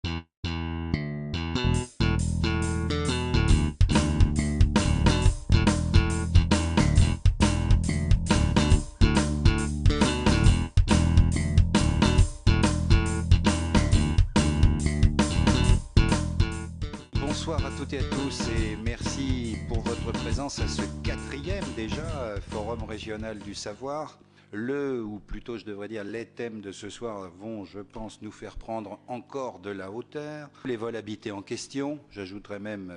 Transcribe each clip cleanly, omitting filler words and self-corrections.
Bonsoir à toutes et à tous et merci pour votre présence à ce quatrième déjà Forum régional du savoir. Ou plutôt je devrais dire les thèmes de ce soir vont, je pense, nous faire prendre encore de la hauteur. Les vols habités en question, j'ajouterais même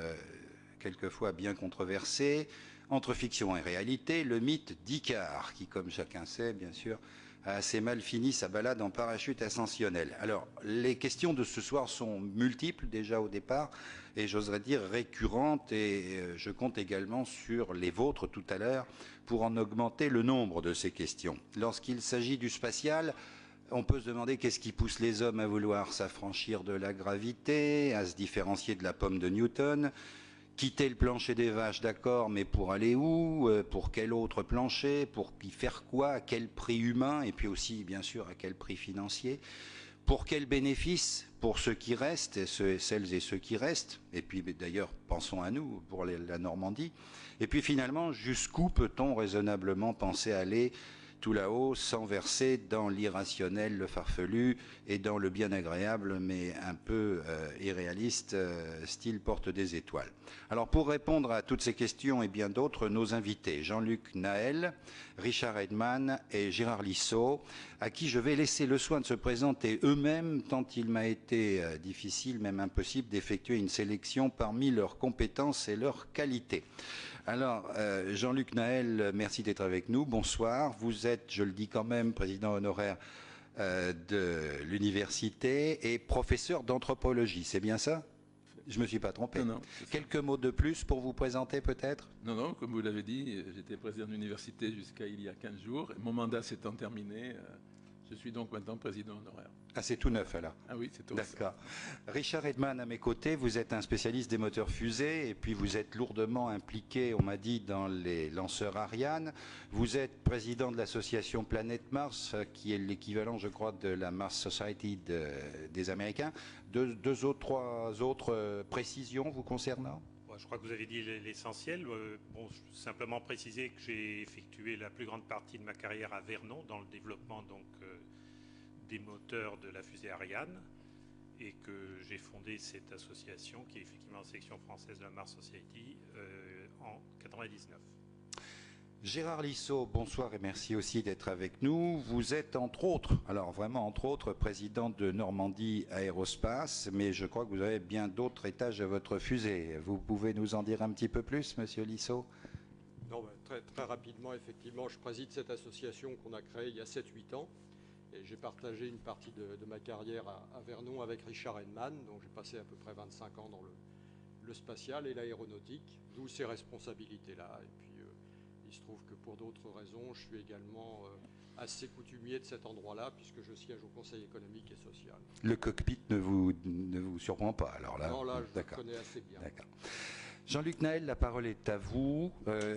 quelquefois bien controversés, entre fiction et réalité, le mythe d'Icare, qui comme chacun sait, bien sûr, a assez mal fini sa balade en parachute ascensionnel. Alors, les questions de ce soir sont multiples déjà au départ, et j'oserais dire récurrentes, et je compte également sur les vôtres tout à l'heure pour en augmenter le nombre de ces questions. Lorsqu'il s'agit du spatial, on peut se demander qu'est-ce qui pousse les hommes à vouloir s'affranchir de la gravité, à se différencier de la pomme de Newton. Quitter le plancher des vaches, d'accord, mais pour aller où? Pour quel autre plancher? Pour y faire quoi? À quel prix humain? Et puis aussi, bien sûr, à quel prix financier? Pour quel bénéfice? Pour ceux qui restent, celles et ceux qui restent. Et puis d'ailleurs, pensons à nous, pour la Normandie. Et puis finalement, jusqu'où peut-on raisonnablement penser aller tout là-haut sans verser dans l'irrationnel, le farfelu et dans le bien agréable mais un peu irréaliste style porte des étoiles. Alors pour répondre à toutes ces questions et bien d'autres, nos invités Jean-Luc Naël, Richard Edman et Gérard Lissot, à qui je vais laisser le soin de se présenter eux-mêmes tant il m'a été difficile, même impossible, d'effectuer une sélection parmi leurs compétences et leurs qualités. Alors, Jean-Luc Naël, merci d'être avec nous. Bonsoir. Vous êtes, je le dis quand même, président honoraire de l'université et professeur d'anthropologie. C'est bien ça? Je ne me suis pas trompé. Non, non, quelques mots de plus pour vous présenter peut-être? Non, non, comme vous l'avez dit, j'étais président de l'université jusqu'à il y a 15 jours. Mon mandat s'étant terminé, je suis donc maintenant président honoraire. Ah, c'est tout neuf alors? Ah oui, c'est tout neuf. D'accord. Richard Edman à mes côtés, vous êtes un spécialiste des moteurs fusées et puis vous êtes lourdement impliqué, on m'a dit, dans les lanceurs Ariane. Vous êtes président de l'association Planète Mars, qui est l'équivalent, je crois, de la Mars Society des Américains. Trois autres précisions vous concernant? Je crois que vous avez dit l'essentiel. Bon, simplement préciser que j'ai effectué la plus grande partie de ma carrière à Vernon dans le développement des moteurs de la fusée Ariane et que j'ai fondé cette association qui est effectivement la section française de la Mars Society en 1999. Gérard Lissot, bonsoir et merci aussi d'être avec nous. Vous êtes entre autres, alors vraiment entre autres, président de Normandie Aérospace, mais je crois que vous avez bien d'autres étages à votre fusée. Vous pouvez nous en dire un petit peu plus, monsieur Lissot? Non, très rapidement, effectivement, je préside cette association qu'on a créée il y a 7-8 ans. Et j'ai partagé une partie de ma carrière à Vernon avec Richard Edman, donc j'ai passé à peu près 25 ans dans le spatial et l'aéronautique, d'où ces responsabilités-là. Et puis, il se trouve que pour d'autres raisons, je suis également assez coutumier de cet endroit-là, puisque je siège au Conseil économique et social. Le cockpit ne vous surprend pas, alors là? Non, là, je le connais assez bien. D'accord. Jean-Luc Naël, la parole est à vous.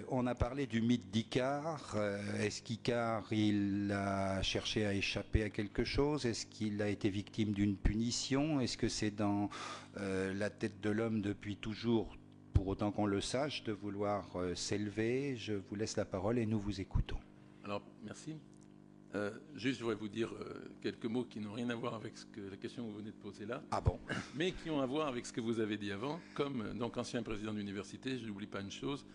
On a parlé du mythe d'Icare. Est-ce qu'Icare, il a cherché à échapper à quelque chose? Est-ce qu'il a été victime d'une punition? Est-ce que c'est dans la tête de l'homme depuis toujours, pour autant qu'on le sache, de vouloir s'élever? Je vous laisse la parole et nous vous écoutons. Alors, merci. Juste, je voudrais vous dire quelques mots qui n'ont rien à voir avec la question que vous venez de poser là. Ah bon? Mais qui ont à voir avec ce que vous avez dit avant. Comme donc ancien président d'université, je n'oublie pas une chose,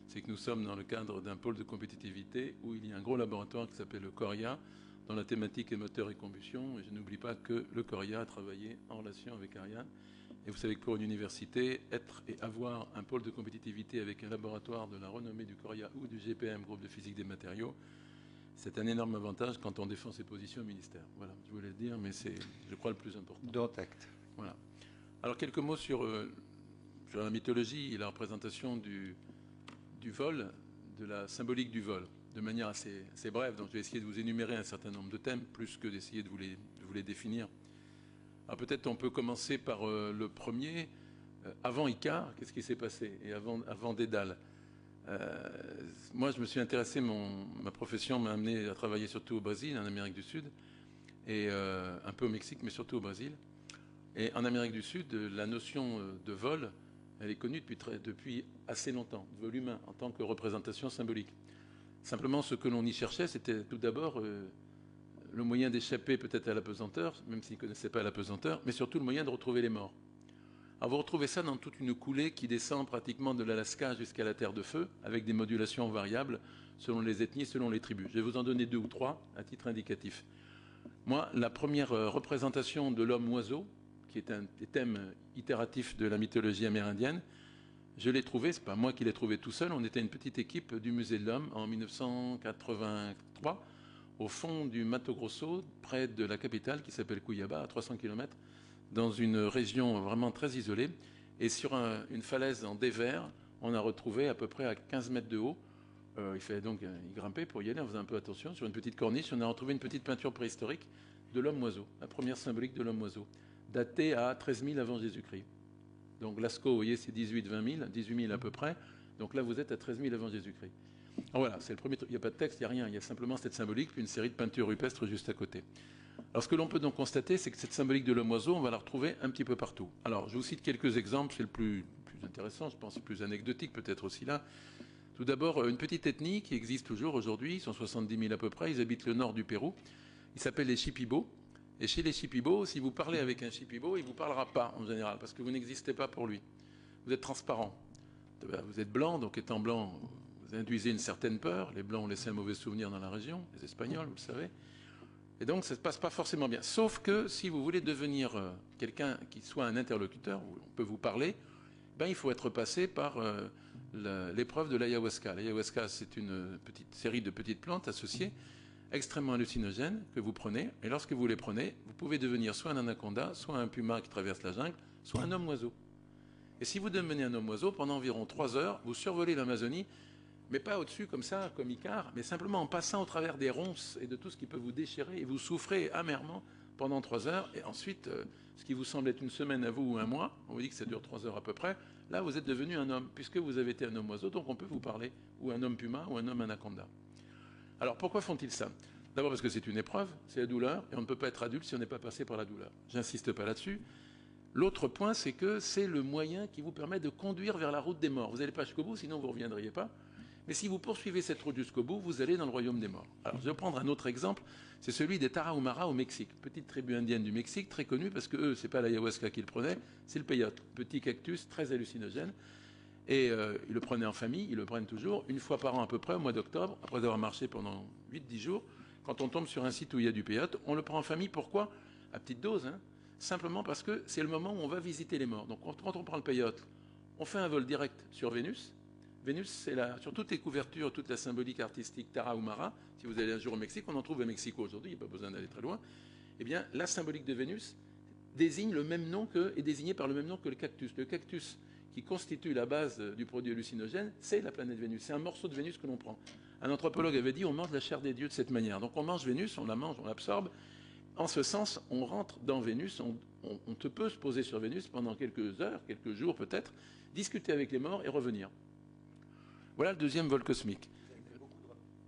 c'est que nous sommes dans le cadre d'un pôle de compétitivité où il y a un gros laboratoire qui s'appelle le CORIA, dont la thématique est moteur et combustion. Et je n'oublie pas que le CORIA a travaillé en relation avec Ariane. Et vous savez que pour une université, être et avoir un pôle de compétitivité avec un laboratoire de la renommée du CORIA ou du GPM, groupe de physique des matériaux, c'est un énorme avantage quand on défend ses positions au ministère. Voilà, je voulais le dire, mais c'est, je crois, le plus important. Dont acte. Voilà. Alors, quelques mots sur la mythologie et la représentation du vol, de la symbolique du vol, de manière assez brève. Donc, je vais essayer de vous énumérer un certain nombre de thèmes, plus que d'essayer de vous les définir. Alors, peut-être on peut commencer par le premier. Avant Icare, qu'est-ce qui s'est passé? Et avant Dédale. Moi, je me suis intéressé, ma profession m'a amené à travailler surtout au Brésil, en Amérique du Sud, et un peu au Mexique, mais surtout au Brésil, Et en Amérique du Sud, la notion de vol, elle est connue depuis assez longtemps, de vol humain, en tant que représentation symbolique. Simplement, ce que l'on y cherchait, c'était tout d'abord le moyen d'échapper peut-être à l'apesanteur, même s'ils ne connaissaient pas l'apesanteur, mais surtout le moyen de retrouver les morts. Alors vous retrouvez ça dans toute une coulée qui descend pratiquement de l'Alaska jusqu'à la Terre de Feu, avec des modulations variables selon les ethnies, selon les tribus. Je vais vous en donner 2 ou 3 à titre indicatif. Moi, la première représentation de l'homme-oiseau, qui est un des thèmes itératifs de la mythologie amérindienne, je l'ai trouvé, c'est pas moi qui l'ai trouvé tout seul, on était une petite équipe du Musée de l'Homme en 1983, au fond du Mato Grosso, près de la capitale qui s'appelle Cuiabá, à 300 km, dans une région vraiment très isolée. Et sur une falaise en dévers, on a retrouvé à peu près à 15 mètres de haut, il fallait donc y grimper pour y aller, on faisait un peu attention, sur une petite corniche, on a retrouvé une petite peinture préhistorique de l'homme-oiseau, la première symbolique de l'homme-oiseau, datée à 13 000 avant Jésus-Christ. Donc Lascaux, vous voyez, c'est 18 000 à peu près. Donc là, vous êtes à 13 000 avant Jésus-Christ. Alors voilà, c'est le premier truc. Il n'y a pas de texte, il n'y a rien. Il y a simplement cette symbolique, puis une série de peintures rupestres juste à côté. Alors ce que l'on peut donc constater, c'est que cette symbolique de l'homme-oiseau, on va la retrouver un petit peu partout. Alors je vous cite quelques exemples, c'est le plus intéressant, je pense, le plus anecdotique peut-être aussi là. Tout d'abord, une petite ethnie qui existe toujours aujourd'hui, ils sont 70 000 à peu près, ils habitent le nord du Pérou. Ils s'appellent les Shipibo. Et chez les Shipibo, si vous parlez avec un Shipibo, il ne vous parlera pas en général, parce que vous n'existez pas pour lui. Vous êtes transparent. Vous êtes blanc, donc étant blanc, vous induisez une certaine peur. Les blancs ont laissé un mauvais souvenir dans la région, les Espagnols, vous le savez. Et donc, ça ne se passe pas forcément bien. Sauf que si vous voulez devenir quelqu'un qui soit un interlocuteur, où on peut vous parler, ben, il faut être passé par l'épreuve de l'ayahuasca. L'ayahuasca, c'est une petite série de petites plantes associées, extrêmement hallucinogènes, que vous prenez. Et lorsque vous les prenez, vous pouvez devenir soit un anaconda, soit un puma qui traverse la jungle, soit un homme-oiseau. Et si vous devenez un homme-oiseau, pendant environ 3 heures, vous survolez l'Amazonie, mais pas au-dessus comme ça, comme Icare, mais simplement en passant au travers des ronces et de tout ce qui peut vous déchirer, et vous souffrez amèrement pendant 3 heures, et ensuite, ce qui vous semble être une semaine à vous ou un mois, on vous dit que ça dure 3 heures à peu près, là vous êtes devenu un homme, puisque vous avez été un homme-oiseau, donc on peut vous parler, ou un homme puma, ou un homme anaconda. Alors pourquoi font-ils ça? D'abord parce que c'est une épreuve, c'est la douleur, et on ne peut pas être adulte si on n'est pas passé par la douleur. J'insiste pas là-dessus. L'autre point, c'est que c'est le moyen qui vous permet de conduire vers la route des morts. Vous n'allez pas jusqu'au bout, sinon vous ne reviendriez pas. Mais si vous poursuivez cette route jusqu'au bout, vous allez dans le royaume des morts. Alors je vais prendre un autre exemple, c'est celui des Tarahumara au Mexique. Petite tribu indienne du Mexique, très connue, parce que eux, ce n'est pas l'ayahuasca qu'ils prenaient, c'est le peyote. Petit cactus très hallucinogène. Et ils le prenaient en famille, ils le prennent toujours, une fois par an à peu près, au mois d'octobre, après avoir marché pendant 8-10 jours. Quand on tombe sur un site où il y a du peyote, on le prend en famille. Pourquoi? À petite dose, hein. Simplement parce que c'est le moment où on va visiter les morts. Donc quand on prend le peyote, on fait un vol direct sur Vénus. Vénus, c'est sur toutes les couvertures, toute la symbolique artistique Tarahumara. Si vous allez un jour au Mexique, on en trouve au Mexico aujourd'hui, il n'y a pas besoin d'aller très loin. Eh bien, la symbolique de Vénus désigne le même nom est désignée par le même nom que le cactus. Le cactus qui constitue la base du produit hallucinogène, c'est la planète Vénus. C'est un morceau de Vénus que l'on prend. Un anthropologue avait dit on mange la chair des dieux de cette manière. Donc on mange Vénus, on la mange, on l'absorbe. En ce sens, on rentre dans Vénus, on te peut se poser sur Vénus pendant quelques heures, quelques jours peut-être, discuter avec les morts et revenir. Voilà le deuxième vol cosmique.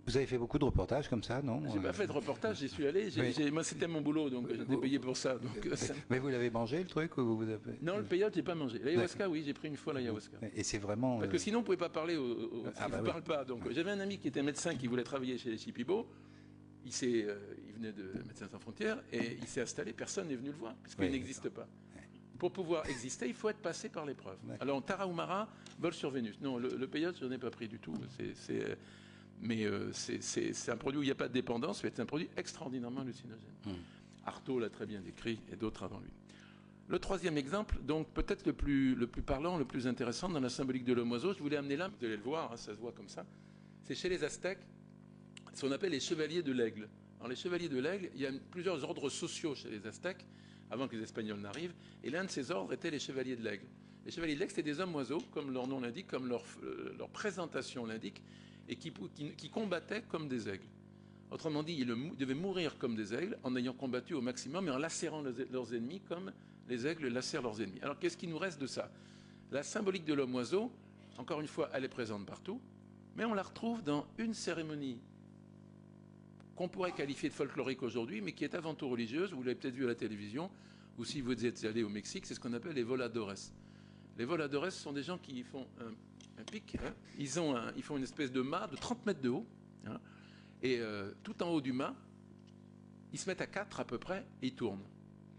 Vous avez fait beaucoup de reportages comme ça, non? J'ai pas fait de reportage, j'y suis allé. Moi, c'était mon boulot, donc j'étais payé pour ça. Donc, mais vous l'avez mangé, le truc, ou vous avez... Non, le peyote, j'ai pas mangé. L'ayahuasca, oui, j'ai pris une fois l'ayahuasca. Et c'est vraiment... Parce que sinon, on pouvait pas parler ne parle pas. Donc, j'avais un ami qui était médecin qui voulait travailler chez les Shipibo. Il venait de Médecins sans frontières et il s'est installé. Personne n'est venu le voir, puisqu'il n'existe pas. Pour pouvoir exister, il faut être passé par l'épreuve. Alors, Tarahumara vole sur Vénus. Non, le peyote, je n'en ai pas pris du tout. Mais c'est un produit où il n'y a pas de dépendance, c'est un produit extraordinairement hallucinogène. Artaud l'a très bien décrit, et d'autres avant lui. Le troisième exemple, donc peut-être le plus parlant, le plus intéressant dans la symbolique de l'homme-oiseau, je voulais amener là, vous allez le voir, hein, ça se voit comme ça, c'est chez les Aztèques, ce qu'on appelle les chevaliers de l'aigle. Alors les chevaliers de l'aigle, il y a plusieurs ordres sociaux chez les Aztèques, avant que les Espagnols n'arrivent, et l'un de ces ordres était les chevaliers de l'aigle. Les chevaliers de l'aigle, c'était des hommes-oiseaux, comme leur nom l'indique, comme leur présentation l'indique, et qui combattaient comme des aigles. Autrement dit, ils devaient mourir comme des aigles en ayant combattu au maximum et en lacérant leurs ennemis comme les aigles lacèrent leurs ennemis. Alors qu'est-ce qui nous reste de ça? La symbolique de l'homme-oiseau, encore une fois, elle est présente partout, mais on la retrouve dans une cérémonie qu'on pourrait qualifier de folklorique aujourd'hui, mais qui est avant tout religieuse, vous l'avez peut-être vu à la télévision, ou si vous êtes allé au Mexique, c'est ce qu'on appelle les voladores. Les voladores sont des gens qui font un pic, hein. Ils font une espèce de mât de 30 mètres de haut, hein. Et tout en haut du mât, ils se mettent à 4 à peu près et ils tournent.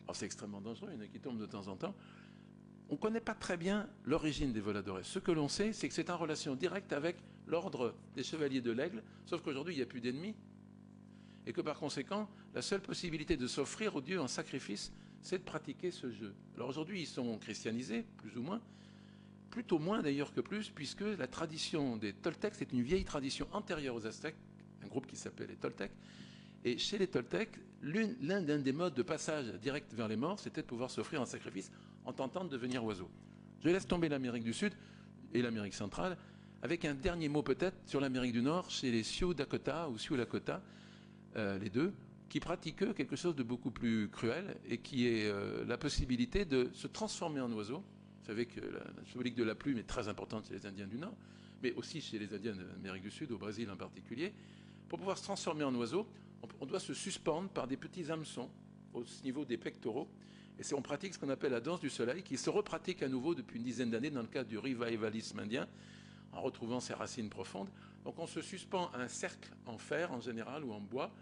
Alors c'est extrêmement dangereux, il y en a qui tombent de temps en temps. On ne connaît pas très bien l'origine des voladores. Ce que l'on sait, c'est que c'est en relation directe avec l'ordre des chevaliers de l'aigle, sauf qu'aujourd'hui, il n'y a plus d'ennemis. Et que par conséquent, la seule possibilité de s'offrir au Dieu en sacrifice, c'est de pratiquer ce jeu. Alors aujourd'hui, ils sont christianisés, plus ou moins, plutôt moins d'ailleurs que plus, puisque la tradition des Toltecs, c'est une vieille tradition antérieure aux Aztèques, un groupe qui s'appelle les Toltecs. Et chez les Toltecs, l'un des modes de passage direct vers les morts, c'était de pouvoir s'offrir un sacrifice en tentant de devenir oiseau. Je laisse tomber l'Amérique du Sud et l'Amérique centrale, avec un dernier mot peut-être sur l'Amérique du Nord, chez les Sioux Dakota ou Sioux Lakota, les deux, qui pratiquent eux quelque chose de beaucoup plus cruel et qui est la possibilité de se transformer en oiseau. Vous savez que la symbolique de la plume est très importante chez les Indiens du Nord, mais aussi chez les Indiens d'Amérique du Sud, au Brésil en particulier. Pour pouvoir se transformer en oiseau, on doit se suspendre par des petits hameçons au niveau des pectoraux. Et on pratique ce qu'on appelle la danse du soleil, qui se repratique à nouveau depuis une dizaine d'années dans le cadre du revivalisme indien, en retrouvant ses racines profondes. Donc on se suspend à un cercle en fer en général ou en bois,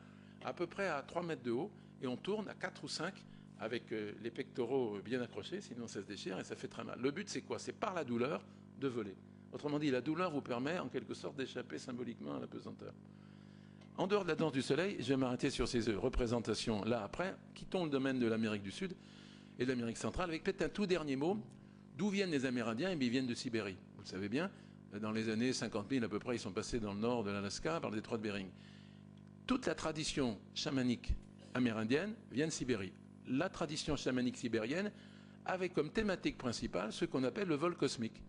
à peu près à 3 mètres de haut, et on tourne à 4 ou 5 avec les pectoraux bien accrochés, sinon ça se déchire et ça fait très mal. Le but c'est quoi? C'est par la douleur de voler. Autrement dit, la douleur vous permet en quelque sorte d'échapper symboliquement à la pesanteur. En dehors de la danse du soleil, je vais m'arrêter sur ces représentations là après, quittons le domaine de l'Amérique du Sud et de l'Amérique centrale, avec peut-être un tout dernier mot. D'où viennent les Amérindiens? Eh bien, ils viennent de Sibérie. Vous le savez bien, dans les années 50 000 à peu près, ils sont passés dans le nord de l'Alaska par le détroit de Bering. Toute la tradition chamanique amérindienne vient de Sibérie. La tradition chamanique sibérienne avait comme thématique principale ce qu'on appelle le vol cosmique.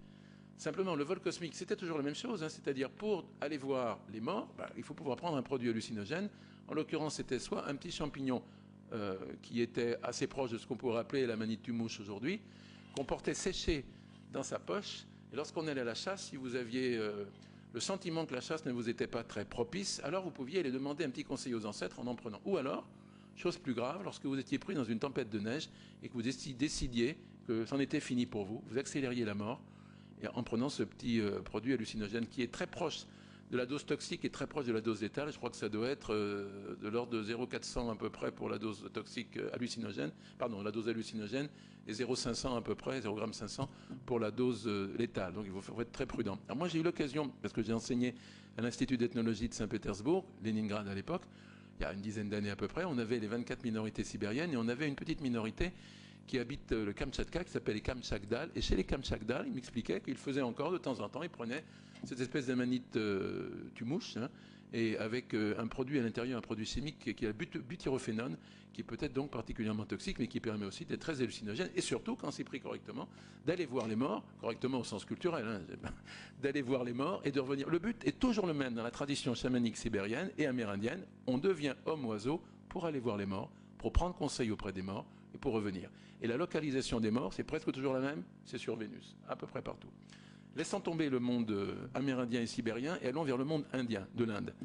Simplement, le vol cosmique, c'était toujours la même chose, hein, c'est-à-dire pour aller voir les morts, il faut pouvoir prendre un produit hallucinogène. En l'occurrence, c'était soit un petit champignon qui était assez proche de ce qu'on pourrait appeler la manitue-mouche aujourd'hui, qu'on portait séché dans sa poche. Et lorsqu'on allait à la chasse, si vous aviez le sentiment que la chasse ne vous était pas très propice, alors vous pouviez aller demander un petit conseil aux ancêtres en prenant. Ou alors, chose plus grave, lorsque vous étiez pris dans une tempête de neige et que vous décidiez que c'en était fini pour vous, vous accélériez la mort, et en prenant ce petit produit hallucinogène qui est très proche de la dose toxique et très proche de la dose létale. Je crois que ça doit être de l'ordre de 0,400 à peu près pour la dose toxique hallucinogène, pardon, la dose hallucinogène, et 0,500 à peu près, 0,500 pour la dose létale. Donc il faut être très prudent. Alors moi j'ai eu l'occasion, parce que j'ai enseigné à l'Institut d'ethnologie de Saint-Pétersbourg, Leningrad à l'époque, il y a une dizaine d'années à peu près, on avait les 24 minorités sibériennes et on avait une petite minorité qui habitent le Kamtchatka, qui s'appelle les Kamchakdal. Et chez les Kamchakdal, ils m'expliquaient qu'ils faisaient encore de temps en temps, ils prenaient cette espèce d'amanite tumouche, hein, et avec un produit à l'intérieur, un produit chimique qui est le butyrophénone, qui est peut-être donc particulièrement toxique, mais qui permet aussi d'être très hallucinogène, et surtout, quand c'est pris correctement, d'aller voir les morts, correctement au sens culturel, hein, d'aller voir les morts et de revenir. Le but est toujours le même dans la tradition chamanique sibérienne et amérindienne. On devient homme-oiseau pour aller voir les morts, pour prendre conseil auprès des morts, et pour revenir. Et la localisation des morts, c'est presque toujours la même, c'est sur Vénus, à peu près partout. Laissons tomber le monde amérindien et sibérien et allons vers le monde indien, de l'Inde.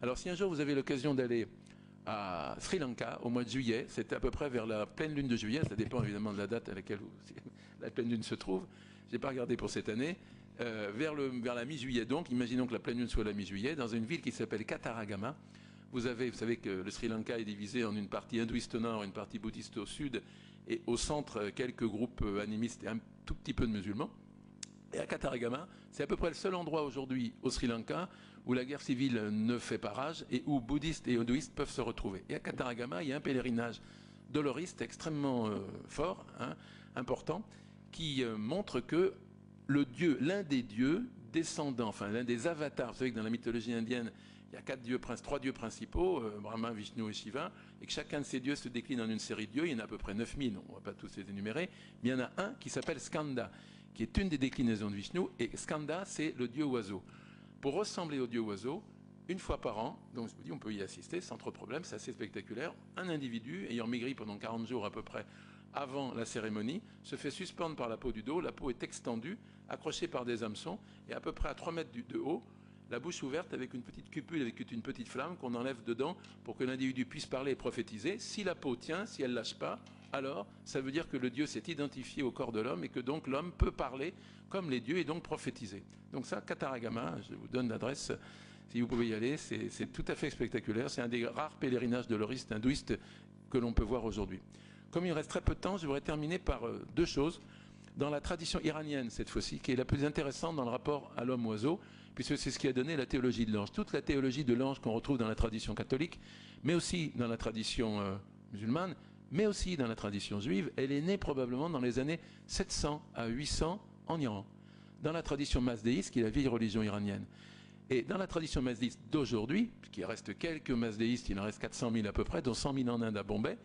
Alors si un jour vous avez l'occasion d'aller à Sri Lanka au mois de juillet, c'est à peu près vers la pleine lune de juillet, ça dépend évidemment de la date à laquelle la pleine lune se trouve, je n'ai pas regardé pour cette année, vers la mi-juillet donc, imaginons que la pleine lune soit la mi-juillet, dans une ville qui s'appelle Kataragama. Vous savez que le Sri Lanka est divisé en une partie hindouiste au nord, une partie bouddhiste au sud, et au centre, quelques groupes animistes et un tout petit peu de musulmans. Et à Kataragama, c'est à peu près le seul endroit aujourd'hui au Sri Lanka où la guerre civile ne fait pas rage et où bouddhistes et hindouistes peuvent se retrouver. Et à Kataragama, il y a un pèlerinage doloriste extrêmement fort, hein, important, qui montre que l'un des dieux descendants, enfin l'un des avatars, vous savez que dans la mythologie indienne, il y a 3 dieux principaux, Brahma, Vishnu et Shiva, et que chacun de ces dieux se décline en une série de dieux. Il y en a à peu près 9000, on ne va pas tous les énumérer, mais il y en a un qui s'appelle Skanda, qui est une des déclinaisons de Vishnu, et Skanda, c'est le dieu oiseau. Pour ressembler au dieu oiseau, une fois par an, donc je vous dis, on peut y assister sans trop de problème, c'est assez spectaculaire, un individu ayant maigri pendant 40 jours à peu près avant la cérémonie, se fait suspendre par la peau du dos, la peau est extendue, accrochée par des hameçons, et à peu près à 3 mètres de haut, la bouche ouverte avec une petite cupule, avec une petite flamme qu'on enlève dedans pour que l'individu puisse parler et prophétiser. Si la peau tient, si elle ne lâche pas, alors ça veut dire que le Dieu s'est identifié au corps de l'homme et que donc l'homme peut parler comme les dieux et donc prophétiser. Donc ça, Kataragama, je vous donne l'adresse, si vous pouvez y aller, c'est tout à fait spectaculaire. C'est un des rares pèlerinages de l'oriste hindouiste que l'on peut voir aujourd'hui. Comme il reste très peu de temps, je voudrais terminer par deux choses. Dans la tradition iranienne, cette fois-ci, qui est la plus intéressante dans le rapport à l'homme-oiseau, puisque c'est ce qui a donné la théologie de l'ange. Toute la théologie de l'ange qu'on retrouve dans la tradition catholique, mais aussi dans la tradition musulmane, mais aussi dans la tradition juive, elle est née probablement dans les années 700 à 800 en Iran, dans la tradition mazdéiste, qui est la vieille religion iranienne. Et dans la tradition mazdéiste d'aujourd'hui, puisqu'il reste quelques mazdéistes, il en reste 400 000 à peu près, dont 100 000 en Inde à Bombay,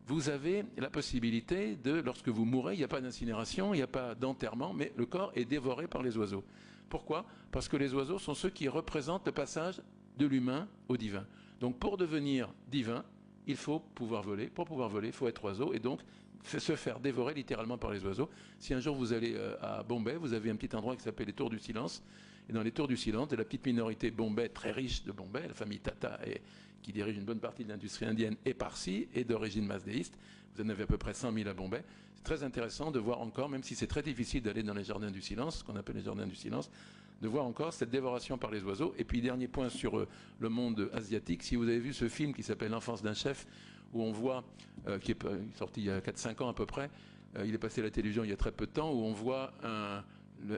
vous avez la possibilité de, lorsque vous mourrez, il n'y a pas d'incinération, il n'y a pas d'enterrement, mais le corps est dévoré par les oiseaux. Pourquoi? Parce que les oiseaux sont ceux qui représentent le passage de l'humain au divin. Donc pour devenir divin, il faut pouvoir voler. Pour pouvoir voler, il faut être oiseau et donc se faire dévorer littéralement par les oiseaux. Si un jour vous allez à Bombay, vous avez un petit endroit qui s'appelle les Tours du Silence. Et dans les Tours du Silence, de la petite minorité Bombay, très riche de Bombay, la famille Tata, qui dirige une bonne partie de l'industrie indienne, est parsi et d'origine mazdéiste. Vous en avez à peu près 100 000 à Bombay. C'est très intéressant de voir encore, même si c'est très difficile d'aller dans les jardins du silence, ce qu'on appelle les jardins du silence, de voir encore cette dévoration par les oiseaux. Et puis, dernier point sur le monde asiatique. Si vous avez vu ce film qui s'appelle L'enfance d'un chef, où on voit, qui est sorti il y a 4-5 ans à peu près, il est passé à la télévision il y a très peu de temps, où on voit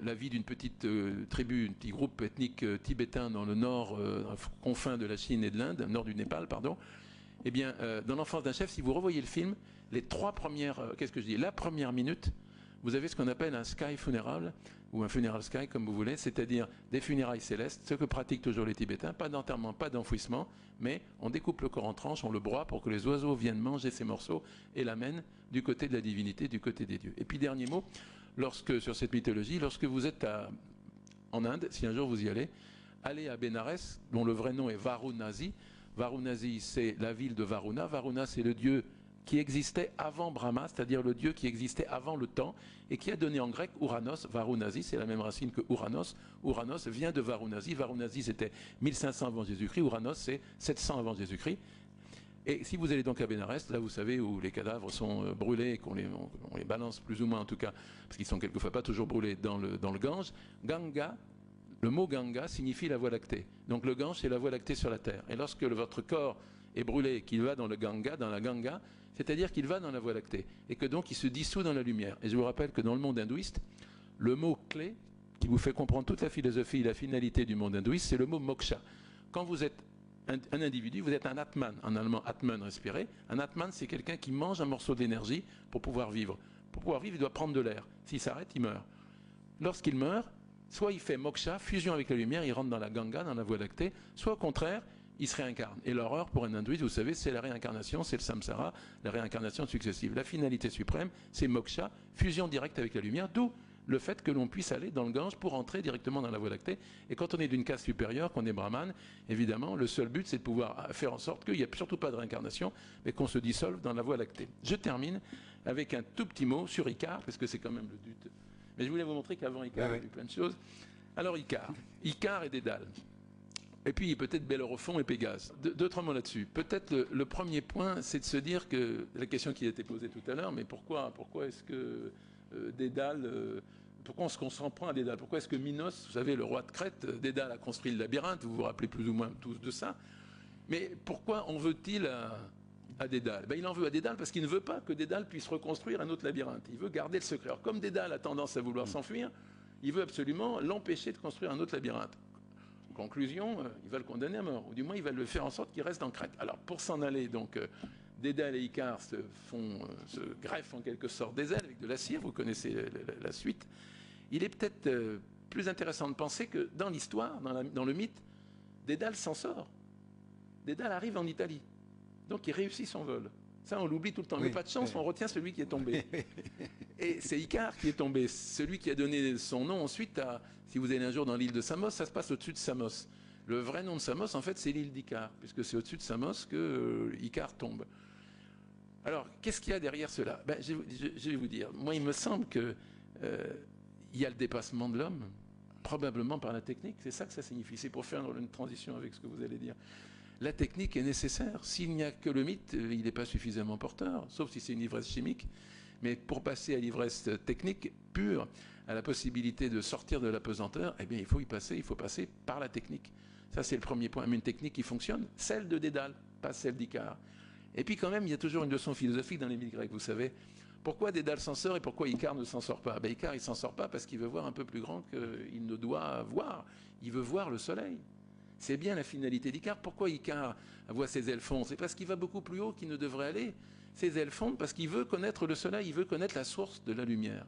la vie d'une petite tribu, un petit groupe ethnique tibétain dans le nord, confins de la Chine et de l'Inde, nord du Népal, pardon. Eh bien, dans L'enfance d'un chef, si vous revoyez le film, les trois premières, la première minute, vous avez ce qu'on appelle un sky funeral, ou un funeral sky, comme vous voulez, c'est-à-dire des funérailles célestes, ce que pratiquent toujours les Tibétains, pas d'enterrement, pas d'enfouissement, mais on découpe le corps en tranches, on le broie pour que les oiseaux viennent manger ces morceaux et l'amènent du côté de la divinité, du côté des dieux. Et puis, dernier mot, sur cette mythologie, lorsque vous êtes en Inde, si un jour vous y allez à Bénarès, dont le vrai nom est Varanasi. Varanasi, c'est la ville de Varuna. Varuna, c'est le dieu qui existait avant Brahma, c'est-à-dire le dieu qui existait avant le temps, et qui a donné en grec Ouranos. Varanasi, c'est la même racine que Ouranos. Ouranos vient de Varanasi. Varanasi, c'était 1500 avant Jésus-Christ. Ouranos, c'est 700 avant Jésus-Christ. Et si vous allez donc à Bénarès, là vous savez où les cadavres sont brûlés et qu'on les balance plus ou moins en tout cas, parce qu'ils sont quelquefois pas toujours brûlés dans le Gange, Ganga, le mot Ganga signifie la Voie lactée. Donc le Gange c'est la Voie lactée sur la terre. Et lorsque votre corps est brûlé, qu'il va dans le Ganga, dans la Ganga, c'est-à-dire qu'il va dans la Voie lactée et que donc il se dissout dans la lumière. Et je vous rappelle que dans le monde hindouiste, le mot clé qui vous fait comprendre toute la philosophie et la finalité du monde hindouiste, c'est le mot moksha. Quand vous êtes un individu, vous êtes un Atman, en allemand Atman, respirer. Un Atman, c'est quelqu'un qui mange un morceau d'énergie pour pouvoir vivre. Pour pouvoir vivre, il doit prendre de l'air. S'il s'arrête, il meurt. Lorsqu'il meurt, soit il fait moksha, fusion avec la lumière, il rentre dans la Ganga, dans la Voie lactée, soit au contraire, il se réincarne. Et l'horreur pour un hindouiste, vous savez, c'est la réincarnation, c'est le samsara, la réincarnation successive. La finalité suprême, c'est moksha, fusion directe avec la lumière, d'où le fait que l'on puisse aller dans le Gange pour entrer directement dans la Voie lactée. Et quand on est d'une caste supérieure, qu'on est brahmane, évidemment, le seul but, c'est de pouvoir faire en sorte qu'il n'y ait surtout pas de réincarnation, mais qu'on se dissolve dans la Voie lactée. Je termine avec un tout petit mot sur Icare, parce que c'est quand même le but. Mais je voulais vous montrer qu'avant Icare, il y a eu plein de choses. Alors Icare et Dédale. Et puis peut-être Bellérophon et Pégase. Deux, trois mots là-dessus. Peut-être le premier point, c'est de se dire que, la question qui a été posée tout à l'heure, mais pourquoi est-ce que Dédale... pourquoi on s'en prend à Dédale? Pourquoi est-ce que Minos, vous savez, le roi de Crète, Dédale a construit le labyrinthe, vous vous rappelez plus ou moins tous de ça. Mais pourquoi en veut-il à Dédale? Il en veut à Dédale parce qu'il ne veut pas que Dédale puisse reconstruire un autre labyrinthe. Il veut garder le secret. Alors, comme Dédale a tendance à vouloir s'enfuir, il veut absolument l'empêcher de construire un autre labyrinthe. Conclusion, il va le condamner à mort, ou du moins il va le faire en sorte qu'il reste en Crète. Alors pour s'en aller, donc Dédale et Icare se greffent en quelque sorte des ailes avec de la cire, vous connaissez la suite. Il est peut-être plus intéressant de penser que dans l'histoire, dans le mythe, Dédale s'en sort. Dédale arrive en Italie, donc il réussit son vol. Ça, on l'oublie tout le temps. Mais pas de chance, on retient celui qui est tombé. Et c'est Icare qui est tombé, celui qui a donné son nom ensuite à... Si vous allez un jour dans l'île de Samos, ça se passe au-dessus de Samos. Le vrai nom de Samos, en fait, c'est l'île d'Icare, puisque c'est au-dessus de Samos que Icare tombe. Alors, qu'est-ce qu'il y a derrière cela? Je vais vous dire. Moi, il me semble qu'il y a le dépassement de l'homme, Probablement par la technique, c'est ça que ça signifie. C'est pour faire une transition avec ce que vous allez dire. La technique est nécessaire. S'il n'y a que le mythe, il n'est pas suffisamment porteur, sauf si c'est une ivresse chimique. Mais pour passer à l'ivresse technique pure, à la possibilité de sortir de la pesanteur, eh bien, il faut passer par la technique. Ça, c'est le premier point. Mais une technique qui fonctionne, celle de Dédale, pas celle d'Icare. Et puis quand même, il y a toujours une leçon philosophique dans les mythes grecs, vous savez. Pourquoi Dédale s'en sort et pourquoi Icare ne s'en sort pas? Icare, il ne s'en sort pas parce qu'il veut voir un peu plus grand qu'il ne doit voir. Il veut voir le soleil. C'est bien la finalité d'Icare. Pourquoi Icare voit ses ailes fondre? C'est parce qu'il va beaucoup plus haut qu'il ne devrait aller. Ses ailes fondent parce qu'il veut connaître le soleil, il veut connaître la source de la lumière.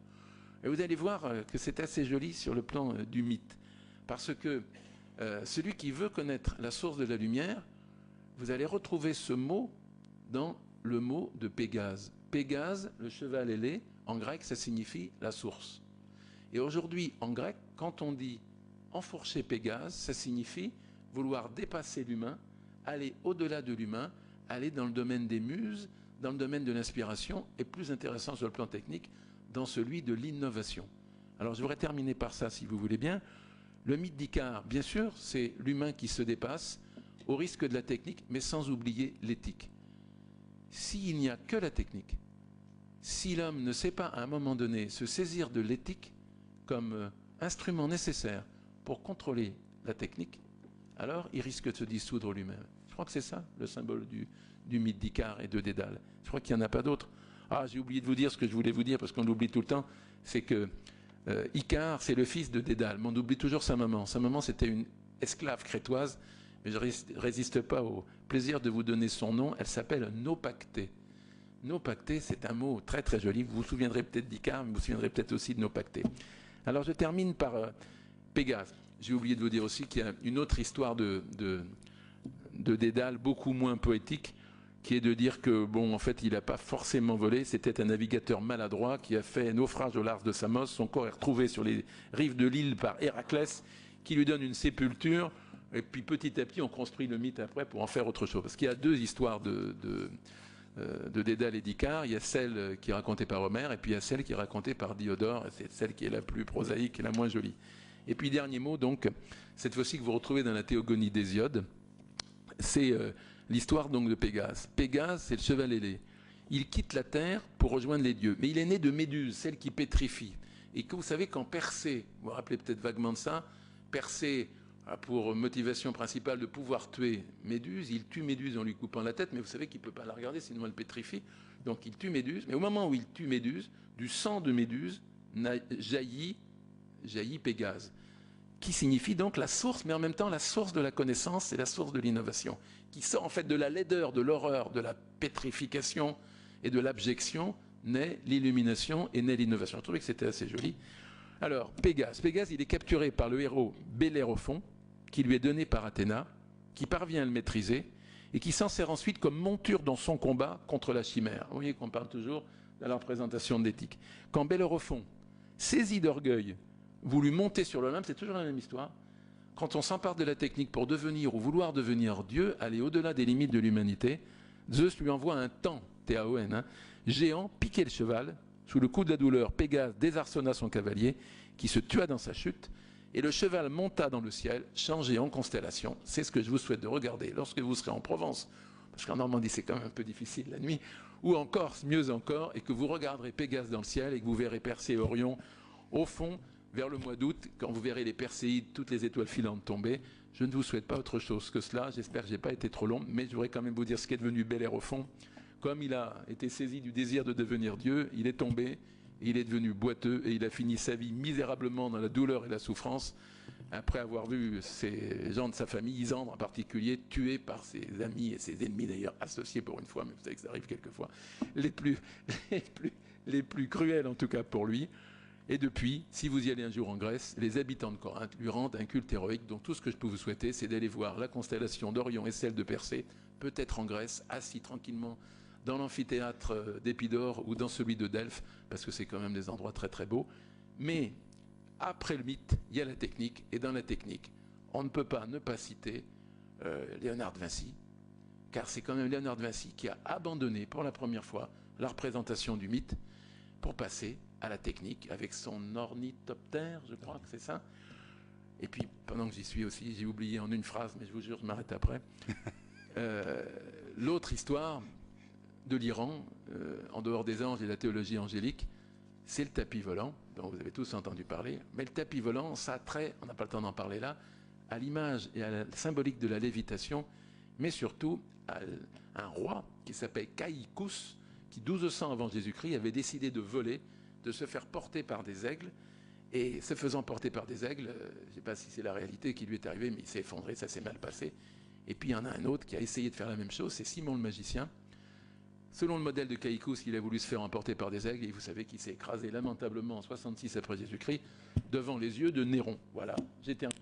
Et vous allez voir que c'est assez joli sur le plan du mythe. Parce que celui qui veut connaître la source de la lumière, vous allez retrouver ce mot dans le mot de Pégase. Pégase, le cheval ailé, en grec, ça signifie la source. Et aujourd'hui, en grec, quand on dit enfourcher Pégase, ça signifie vouloir dépasser l'humain, aller au-delà de l'humain, aller dans le domaine des muses, dans le domaine de l'inspiration, et plus intéressant sur le plan technique, dans celui de l'innovation. Alors je voudrais terminer par ça, si vous voulez bien. Le mythe d'Icare, bien sûr, c'est l'humain qui se dépasse, au risque de la technique, mais sans oublier l'éthique. S'il n'y a que la technique, si l'homme ne sait pas à un moment donné se saisir de l'éthique comme instrument nécessaire pour contrôler la technique, alors il risque de se dissoudre lui-même. Je crois que c'est ça le symbole du mythe d'Icare et de Dédale. Je crois qu'il n'y en a pas d'autre. Ah, j'ai oublié de vous dire ce que je voulais vous dire parce qu'on l'oublie tout le temps, c'est que Icare, c'est le fils de Dédale, mais on oublie toujours sa maman. Sa maman, c'était une esclave crétoise, mais je ne résiste pas au plaisir de vous donner son nom. Elle s'appelle Naupactée. Naupactée, c'est un mot très très joli. Vous vous souviendrez peut-être d'Icare, mais vous vous souviendrez peut-être aussi de Naupactée. Alors je termine par Pégase. J'ai oublié de vous dire aussi qu'il y a une autre histoire de Dédale, beaucoup moins poétique, qui est de dire que, bon, en fait, il n'a pas forcément volé. C'était un navigateur maladroit qui a fait naufrage au large de Samos. Son corps est retrouvé sur les rives de l'île par Héraclès, qui lui donne une sépulture. Et puis, petit à petit, on construit le mythe après pour en faire autre chose. Parce qu'il y a deux histoires de Dédale et d'Icare. Il y a celle qui est racontée par Homère, et puis il y a celle qui est racontée par Diodore. Et c'est celle qui est la plus prosaïque et la moins jolie. Et puis, dernier mot, donc, cette fois-ci que vous retrouvez dans la Théogonie d'Hésiode, c'est l'histoire donc de Pégase. Pégase, c'est le cheval ailé. Il quitte la terre pour rejoindre les dieux. Mais il est né de Méduse, celle qui pétrifie. Et que vous savez qu'en Persée, vous vous rappelez peut-être vaguement de ça, Persée a pour motivation principale de pouvoir tuer Méduse. Il tue Méduse en lui coupant la tête, mais vous savez qu'il ne peut pas la regarder, sinon elle pétrifie. Donc il tue Méduse. Mais au moment où il tue Méduse, du sang de Méduse jaillit Pégase, qui signifie donc la source, mais en même temps la source de la connaissance et la source de l'innovation, qui sort en fait de la laideur, de l'horreur, de la pétrification et de l'abjection, naît l'illumination et naît l'innovation. Je trouvais que c'était assez joli. Alors, Pégase, il est capturé par le héros Bellérophon, qui lui est donné par Athéna, qui parvient à le maîtriser, et qui s'en sert ensuite comme monture dans son combat contre la chimère. Vous voyez qu'on parle toujours de la représentation de l'éthique. Quand Bellérophon, saisi d'orgueil, voulut monter sur l'Olympe, c'est toujours la même histoire. Quand on s'empare de la technique pour devenir ou vouloir devenir Dieu, aller au-delà des limites de l'humanité, Zeus lui envoie un taon, T-A-O-N, géant, piquer le cheval. Sous le coup de la douleur, Pégase désarçonna son cavalier, qui se tua dans sa chute, et le cheval monta dans le ciel, changé en constellation. C'est ce que je vous souhaite de regarder lorsque vous serez en Provence, parce qu'en Normandie c'est quand même un peu difficile la nuit, ou en Corse, mieux encore, et que vous regarderez Pégase dans le ciel et que vous verrez Persée et Orion au fond, vers le mois d'août, quand vous verrez les Perséides, toutes les étoiles filantes tomber. Je ne vous souhaite pas autre chose que cela. J'espère que je n'ai pas été trop long, mais je voudrais quand même vous dire ce qu'est devenu Bellérophon. Comme il a été saisi du désir de devenir Dieu, il est tombé, il est devenu boiteux, et il a fini sa vie misérablement dans la douleur et la souffrance, après avoir vu ces gens de sa famille, Isandre en particulier, tués par ses amis et ses ennemis d'ailleurs, associés pour une fois, mais vous savez que ça arrive quelquefois, les plus cruels en tout cas pour lui. Et depuis, si vous y allez un jour en Grèce, les habitants de Corinthe lui rendent un culte héroïque. Donc tout ce que je peux vous souhaiter, c'est d'aller voir la constellation d'Orion et celle de Persée, peut-être en Grèce, assis tranquillement dans l'amphithéâtre d'Épidore ou dans celui de Delphes, parce que c'est quand même des endroits très très beaux. Mais après le mythe, il y a la technique, et dans la technique, on ne peut pas ne pas citer Léonard de Vinci, car c'est quand même Léonard de Vinci qui a abandonné pour la première fois la représentation du mythe pour passer à la technique avec son ornithoptère, je crois que c'est ça. Et puis, pendant que j'y suis aussi, j'ai oublié en une phrase, mais je vous jure, je m'arrête après. L'autre histoire de l'Iran, en dehors des anges et de la théologie angélique, c'est le tapis volant, dont vous avez tous entendu parler. Mais le tapis volant, ça a trait, on n'a pas le temps d'en parler là, à l'image et à la symbolique de la lévitation, mais surtout à un roi qui s'appelle Caïcous, qui 1200 avant Jésus-Christ avait décidé de voler, de se faire porter par des aigles. Et se faisant porter par des aigles, je ne sais pas si c'est la réalité qui lui est arrivée, mais il s'est effondré, ça s'est mal passé. Et puis il y en a un autre qui a essayé de faire la même chose, c'est Simon le magicien. Selon le modèle de Caïcous, il a voulu se faire emporter par des aigles, et vous savez qu'il s'est écrasé lamentablement en 66 après Jésus-Christ, devant les yeux de Néron. Voilà, j'ai terminé.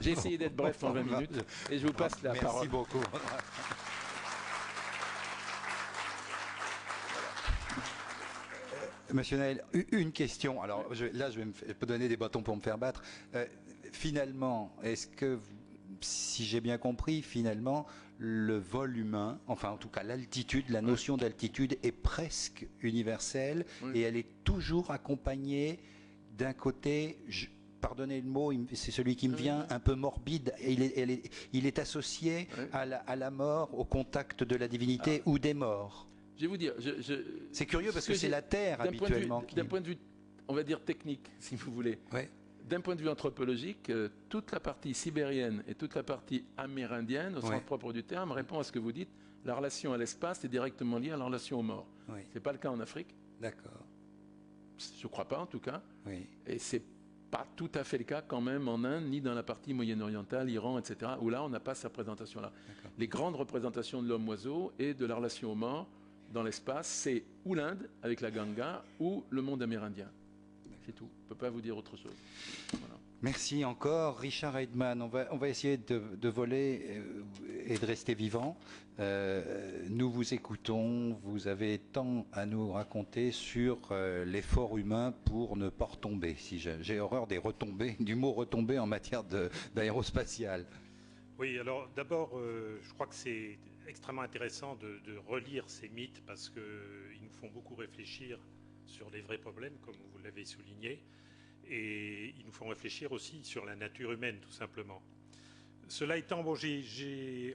J'ai essayé d'être bref en 20 minutes, et je vous passe la parole. Merci beaucoup. Monsieur Naël, une question. Alors là, je vais me donner des bâtons pour me faire battre. Finalement, est-ce que, si j'ai bien compris, finalement, le vol humain, enfin en tout cas l'altitude, la notion d'altitude est presque universelle, et elle est toujours accompagnée d'un côté, pardonnez le mot, c'est celui qui me vient, un peu morbide. Il est associé à la mort, au contact de la divinité ou des morts. Je vais vous dire, c'est curieux parce que c'est la Terre habituellement. D'un point de vue, on va dire technique, si vous voulez. Ouais. D'un point de vue anthropologique, toute la partie sibérienne et toute la partie amérindienne, au sens propre du terme, répond à ce que vous dites. La relation à l'espace est directement liée à la relation aux morts. Oui. Ce n'est pas le cas en Afrique. D'accord. Je ne crois pas, en tout cas. Oui. Et ce n'est pas tout à fait le cas quand même en Inde, ni dans la partie moyenne-orientale, Iran, etc., où là, on n'a pas cette représentation-là. Les grandes représentations de l'homme-oiseau et de la relation aux morts dans l'espace, c'est ou l'Inde, avec la Ganga, ou le monde amérindien. C'est tout. On ne peut pas vous dire autre chose. Voilà. Merci encore. Richard Heidman, on va essayer de voler et de rester vivant. Nous vous écoutons. Vous avez tant à nous raconter sur l'effort humain pour ne pas retomber. Si j'ai horreur des retombées, du mot retomber en matière d'aérospatiale. Oui, alors d'abord, je crois que c'est extrêmement intéressant de relire ces mythes parce qu'ils nous font beaucoup réfléchir sur les vrais problèmes, comme vous l'avez souligné, et ils nous font réfléchir aussi sur la nature humaine, tout simplement. Cela étant, bon,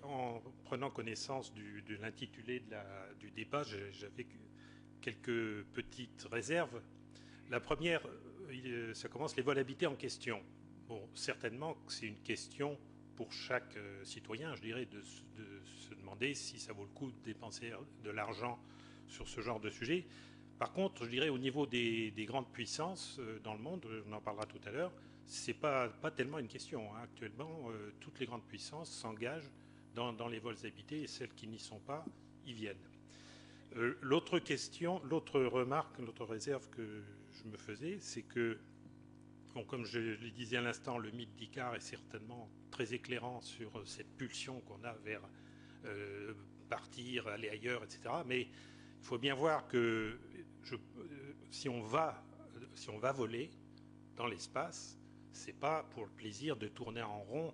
en prenant connaissance de l'intitulé du débat, j'avais quelques petites réserves. La première, ça commence les vols habités en question. Bon, certainement que c'est une question pour chaque citoyen, je dirais, de se demander si ça vaut le coup de dépenser de l'argent sur ce genre de sujet. Par contre, je dirais au niveau des grandes puissances dans le monde, on en parlera tout à l'heure, c'est pas tellement une question. Hein. Actuellement, toutes les grandes puissances s'engagent dans les vols habités et celles qui n'y sont pas, y viennent. L'autre question, l'autre remarque, l'autre réserve que je me faisais, c'est que, bon, comme je le disais à l'instant, le mythe d'Icare est certainement très éclairant sur cette pulsion qu'on a vers partir, aller ailleurs, etc. Mais il faut bien voir que si on va voler dans l'espace, c'est pas pour le plaisir de tourner en rond,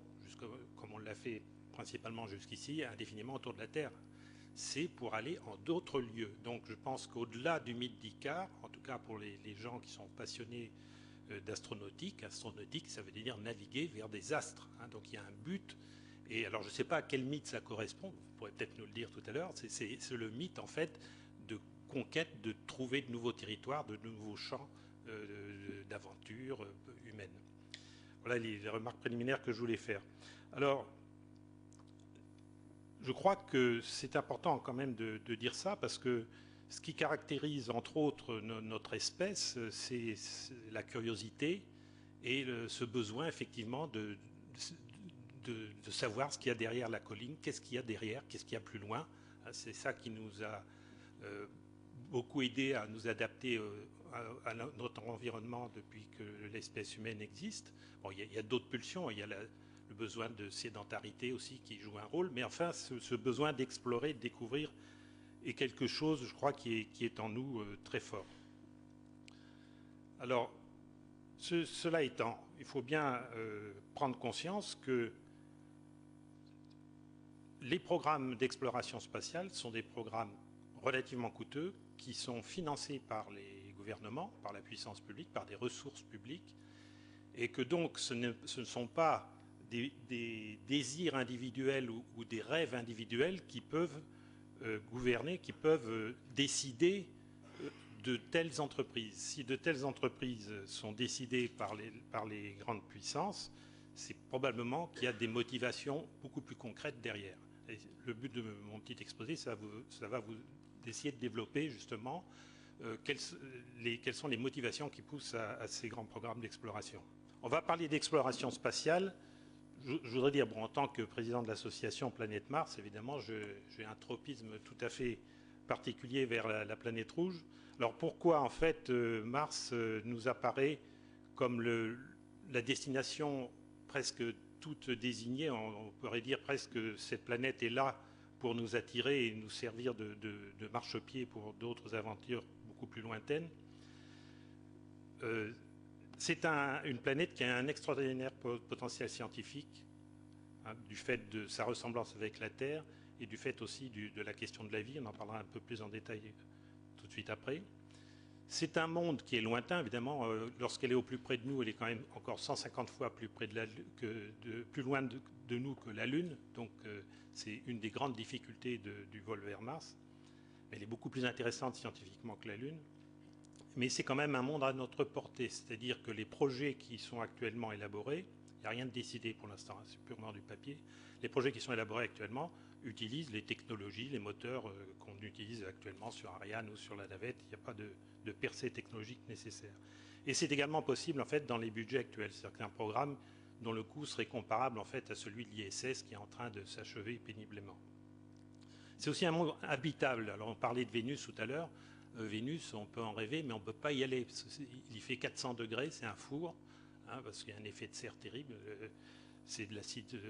comme on l'a fait principalement jusqu'ici, indéfiniment autour de la Terre. C'est pour aller en d'autres lieux. Donc je pense qu'au-delà du mythe d'Icare, en tout cas pour les gens qui sont passionnés d'astronautique, astronautique, ça veut dire naviguer vers des astres. Hein, donc il y a un but. Et alors je ne sais pas à quel mythe ça correspond, vous pourrez peut-être nous le dire tout à l'heure, c'est le mythe en fait de conquête, de trouver de nouveaux territoires, de nouveaux champs d'aventure humaine. Voilà les remarques préliminaires que je voulais faire. Alors, je crois que c'est important quand même de dire ça, parce que ce qui caractérise entre autres notre espèce, c'est la curiosité et ce besoin effectivement de savoir ce qu'il y a derrière la colline, qu'est-ce qu'il y a derrière, qu'est-ce qu'il y a plus loin. C'est ça qui nous a beaucoup aidé à nous adapter à notre environnement depuis que l'espèce humaine existe. Bon, il y a d'autres pulsions, il y a le besoin de sédentarité aussi qui joue un rôle, mais enfin ce besoin d'explorer, de découvrir est quelque chose, je crois, qui est en nous très fort. Alors, cela étant, il faut bien prendre conscience que les programmes d'exploration spatiale sont des programmes relativement coûteux qui sont financés par les gouvernements, par la puissance publique, par des ressources publiques, et que donc ce ne sont pas des désirs individuels ou des rêves individuels qui peuvent gouverner, qui peuvent décider de telles entreprises. Si de telles entreprises sont décidées par les grandes puissances, c'est probablement qu'il y a des motivations beaucoup plus concrètes derrière. Et le but de mon petit exposé, ça va vous essayer de développer justement quelles sont les motivations qui poussent à ces grands programmes d'exploration. On va parler d'exploration spatiale. Je voudrais dire, bon, en tant que président de l'association Planète Mars, évidemment, j'ai un tropisme tout à fait particulier vers la planète rouge. Alors pourquoi, en fait, Mars nous apparaît comme la destination presque toute désignée? On pourrait dire presque que cette planète est là pour nous attirer et nous servir de marchepied pour d'autres aventures beaucoup plus lointaines. C'est une planète qui a un extraordinaire potentiel scientifique, hein, du fait de sa ressemblance avec la Terre et du fait aussi de la question de la vie. On en parlera un peu plus en détail tout de suite après. C'est un monde qui est lointain, évidemment. Lorsqu'elle est au plus près de nous, elle est quand même encore 150 fois plus près plus loin de nous que la Lune. Donc c'est une des grandes difficultés du vol vers Mars. Mais elle est beaucoup plus intéressante scientifiquement que la Lune. Mais c'est quand même un monde à notre portée, c'est-à-dire que les projets qui sont actuellement élaborés, il n'y a rien de décidé pour l'instant, hein, c'est purement du papier, les projets qui sont élaborés actuellement utilisent les technologies, les moteurs qu'on utilise actuellement sur Ariane ou sur la navette. Il n'y a pas de percée technologique nécessaire. Et c'est également possible en fait dans les budgets actuels, c'est-à-dire qu'un programme dont le coût serait comparable en fait à celui de l'ISS qui est en train de s'achever péniblement. C'est aussi un monde habitable. Alors on parlait de Vénus tout à l'heure. Vénus, on peut en rêver, mais on ne peut pas y aller. Il y fait 400 degrés, c'est un four, hein, parce qu'il y a un effet de serre terrible. C'est de l'acide,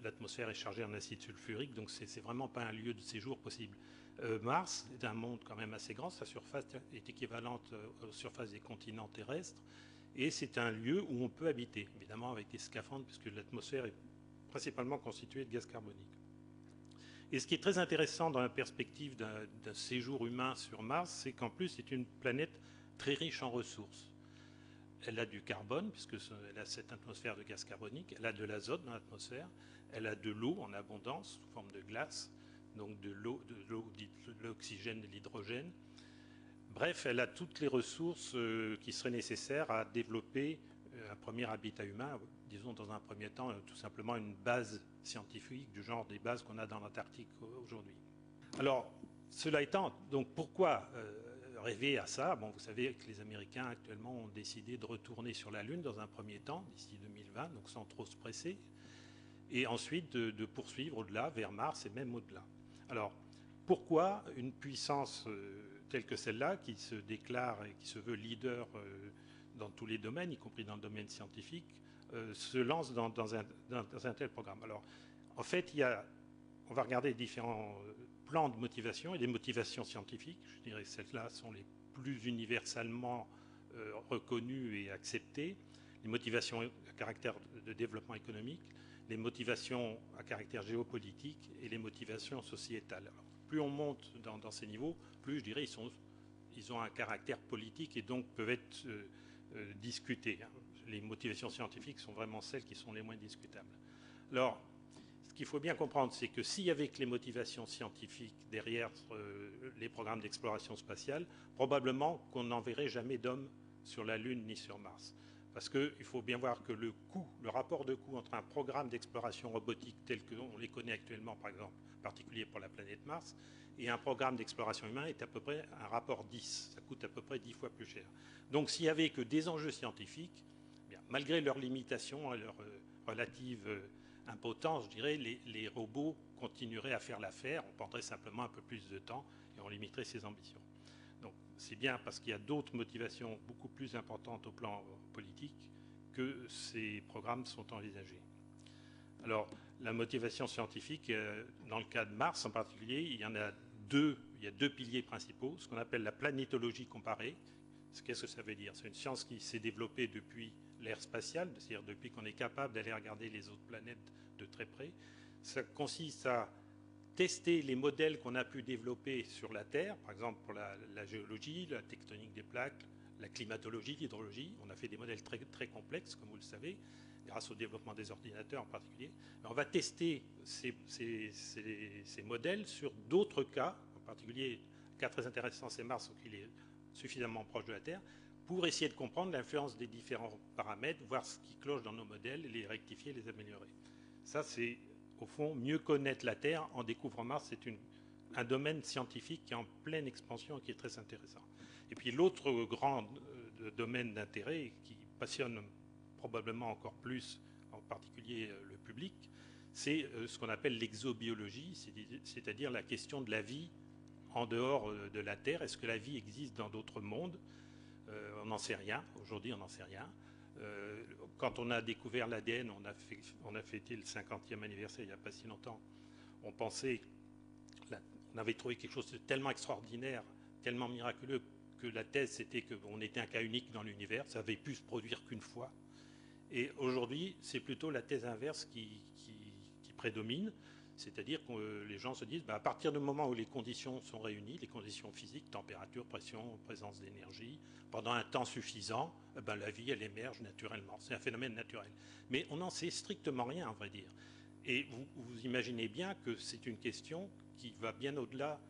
l'atmosphère est chargée en acide sulfurique, donc c'est vraiment pas un lieu de séjour possible. Mars est un monde quand même assez grand, sa surface est équivalente aux surfaces des continents terrestres, et c'est un lieu où on peut habiter, évidemment avec des scaphandres, puisque l'atmosphère est principalement constituée de gaz carbonique. Et ce qui est très intéressant dans la perspective d'un séjour humain sur Mars, c'est qu'en plus, c'est une planète très riche en ressources. Elle a du carbone, puisqu'elle a cette atmosphère de gaz carbonique, elle a de l'azote dans l'atmosphère, elle a de l'eau en abondance, sous forme de glace, donc de l'oxygène et de l'hydrogène. Bref, elle a toutes les ressources qui seraient nécessaires à développer un premier habitat humain, disons dans un premier temps tout simplement une base scientifique du genre des bases qu'on a dans l'Antarctique aujourd'hui. Alors, cela étant, donc pourquoi rêver à ça? Bon, vous savez que les Américains actuellement ont décidé de retourner sur la Lune dans un premier temps, d'ici 2020, donc sans trop se presser, et ensuite de poursuivre au-delà, vers Mars et même au-delà. Alors, pourquoi une puissance telle que celle-là, qui se déclare et qui se veut leader dans tous les domaines, y compris dans le domaine scientifique, se lance dans un tel programme? Alors, en fait, on va regarder différents plans de motivation et des motivations scientifiques. Je dirais que celles-là sont les plus universellement reconnues et acceptées. Les motivations à caractère de développement économique, les motivations à caractère géopolitique et les motivations sociétales. Alors, plus on monte dans ces niveaux, plus, je dirais, ils ont un caractère politique et donc peuvent être discutés. Les motivations scientifiques sont vraiment celles qui sont les moins discutables. Alors, ce qu'il faut bien comprendre, c'est que s'il y avait que les motivations scientifiques derrière les programmes d'exploration spatiale, probablement qu'on n'enverrait jamais d'hommes sur la Lune ni sur Mars. Parce qu'il faut bien voir que le rapport de coût entre un programme d'exploration robotique tel qu'on les connaît actuellement, par exemple, en particulier pour la planète Mars, et un programme d'exploration humain est à peu près un rapport 10. Ça coûte à peu près 10 fois plus cher. Donc s'il n'y avait que des enjeux scientifiques, bien, malgré leurs limitations et leur relative impotence, je dirais, les robots continueraient à faire l'affaire, on prendrait simplement un peu plus de temps et on limiterait ses ambitions. Donc c'est bien parce qu'il y a d'autres motivations beaucoup plus importantes au plan politique que ces programmes sont envisagés. Alors la motivation scientifique, dans le cas de Mars en particulier, il y a deux piliers principaux, ce qu'on appelle la planétologie comparée. Qu'est-ce que ça veut dire? C'est une science qui s'est développée depuis l'ère spatiale, c'est-à-dire depuis qu'on est capable d'aller regarder les autres planètes de très près. Ça consiste à tester les modèles qu'on a pu développer sur la Terre, par exemple pour la géologie, la tectonique des plaques, la climatologie, l'hydrologie. On a fait des modèles très, très complexes, comme vous le savez, grâce au développement des ordinateurs en particulier. Mais on va tester ces modèles sur d'autres cas, en particulier, un cas très intéressant, c'est Mars, donc il est suffisamment proche de la Terre, pour essayer de comprendre l'influence des différents paramètres, voir ce qui cloche dans nos modèles, les rectifier, les améliorer. Ça, c'est, au fond, mieux connaître la Terre en découvrant Mars. C'est un domaine scientifique qui est en pleine expansion et qui est très intéressant. Et puis l'autre grand domaine d'intérêt qui passionne probablement encore plus, en particulier le public, c'est ce qu'on appelle l'exobiologie, c'est-à-dire la question de la vie en dehors de la Terre. Est-ce que la vie existe dans d'autres mondes? On n'en sait rien. Aujourd'hui, on n'en sait rien. Quand on a découvert l'ADN, on a fêté le 50e anniversaire il n'y a pas si longtemps. On pensait, on avait trouvé quelque chose de tellement extraordinaire, tellement miraculeux, que la thèse c'était qu'on était un cas unique dans l'univers. Ça avait pu se produire qu'une fois. Et aujourd'hui, c'est plutôt la thèse inverse qui prédomine. C'est-à-dire que les gens se disent, à partir du moment où les conditions sont réunies, les conditions physiques, température, pression, présence d'énergie, pendant un temps suffisant, la vie, elle émerge naturellement. C'est un phénomène naturel. Mais on n'en sait strictement rien, à vrai dire. Et vous imaginez bien que c'est une question qui va bien au-delà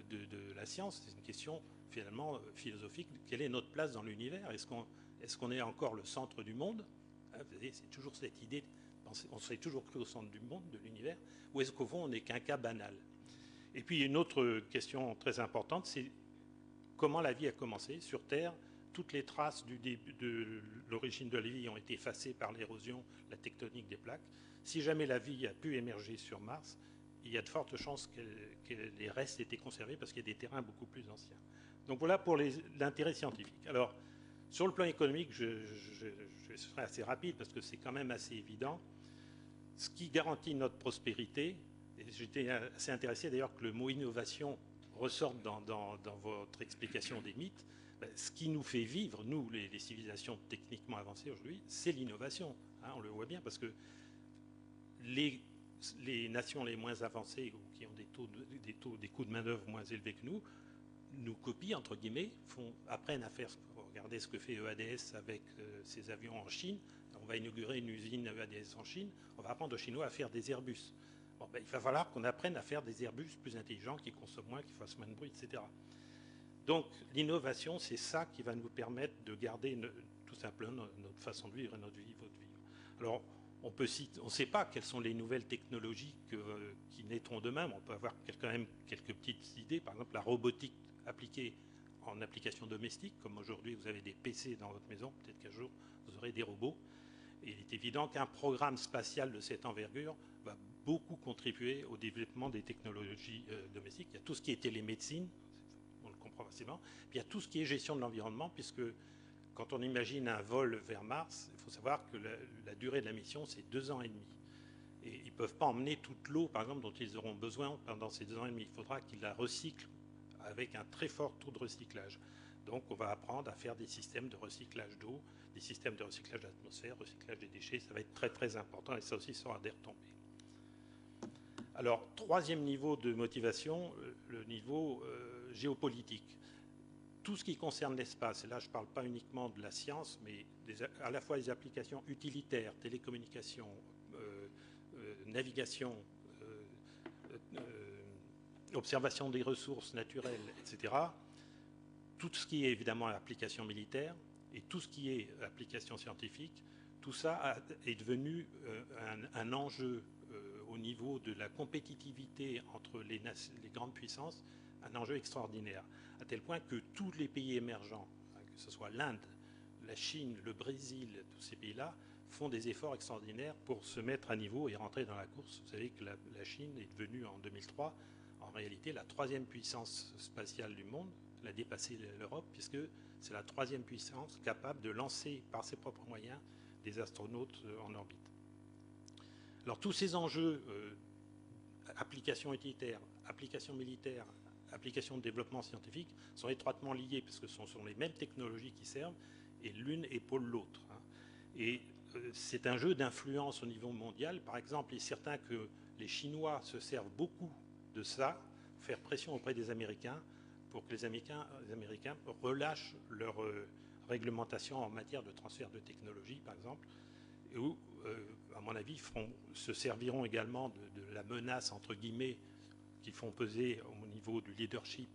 de la science. C'est une question, finalement, philosophique. Quelle est notre place dans l'univers? Est-ce qu'on est encore le centre du monde? C'est toujours cette idée. On serait toujours cru au centre du monde, de l'univers, ou est-ce qu'au fond on n'est qu'un cas banal? Et puis une autre question très importante, c'est comment la vie a commencé sur Terre. Toutes les traces de l'origine de la vie ont été effacées par l'érosion, la tectonique des plaques. Si jamais la vie a pu émerger sur Mars, il y a de fortes chances que les restes aient été conservés parce qu'il y a des terrains beaucoup plus anciens. Donc voilà pour l'intérêt scientifique. Alors, sur le plan économique, je serai assez rapide parce que c'est quand même assez évident. Ce qui garantit notre prospérité, et j'étais assez intéressé d'ailleurs que le mot innovation ressorte dans votre explication des mythes, ce qui nous fait vivre, nous, les civilisations techniquement avancées aujourd'hui, c'est l'innovation. On le voit bien parce que les nations les moins avancées ou qui ont des coûts de main-d'œuvre moins élevés que nous copient, entre guillemets, apprennent à faire. Regardez ce que fait EADS avec ses avions en Chine. On va inaugurer une usine EADS en Chine. On va apprendre aux Chinois à faire des Airbus. Il va falloir qu'on apprenne à faire des Airbus plus intelligents, qui consomment moins, qui fassent moins de bruit, etc. Donc l'innovation, c'est ça qui va nous permettre de garder tout simplement notre façon de vivre et notre vie, votre vie. Alors, on ne sait pas quelles sont les nouvelles technologies qui naîtront demain, mais on peut avoir quand même quelques petites idées. Par exemple, la robotique appliquée en application domestique, comme aujourd'hui vous avez des PC dans votre maison, peut-être qu'un jour vous aurez des robots. Et il est évident qu'un programme spatial de cette envergure va beaucoup contribuer au développement des technologies domestiques. Il y a tout ce qui est télémédecine, on le comprend facilement, puis il y a tout ce qui est gestion de l'environnement, puisque quand on imagine un vol vers Mars, il faut savoir que la durée de la mission, c'est 2 ans et demi. Et ils ne peuvent pas emmener toute l'eau, par exemple, dont ils auront besoin pendant ces 2 ans et demi. Il faudra qu'ils la recyclent avec un très fort taux de recyclage. Donc on va apprendre à faire des systèmes de recyclage d'eau, des systèmes de recyclage de l'atmosphère, recyclage des déchets. Ça va être très très important et ça aussi sera des retombées. Alors, troisième niveau de motivation, le niveau géopolitique. Tout ce qui concerne l'espace, et là je ne parle pas uniquement de la science, mais à la fois les applications utilitaires, télécommunications, navigation, observation des ressources naturelles, etc. Tout ce qui est évidemment application militaire et tout ce qui est application scientifique, tout ça est devenu un enjeu au niveau de la compétitivité entre les grandes puissances, un enjeu extraordinaire, à tel point que tous les pays émergents, que ce soit l'Inde, la Chine, le Brésil, tous ces pays-là, font des efforts extraordinaires pour se mettre à niveau et rentrer dans la course. Vous savez que la Chine est devenue en 2003, en réalité, la 3e puissance spatiale du monde. Elle a dépassé l'Europe, puisque c'est la 3e puissance capable de lancer par ses propres moyens des astronautes en orbite. Alors tous ces enjeux, applications utilitaires, applications militaires, applications de développement scientifique, sont étroitement liés, parce que ce sont les mêmes technologies qui servent, et l'une épaule l'autre. Et c'est un jeu d'influence au niveau mondial. Par exemple, il est certain que les Chinois se servent beaucoup de ça, faire pression auprès des Américains, pour que les Américains relâchent leur réglementation en matière de transfert de technologie, par exemple, et où, à mon avis, se serviront également de la menace, entre guillemets, qu'ils font peser au niveau du leadership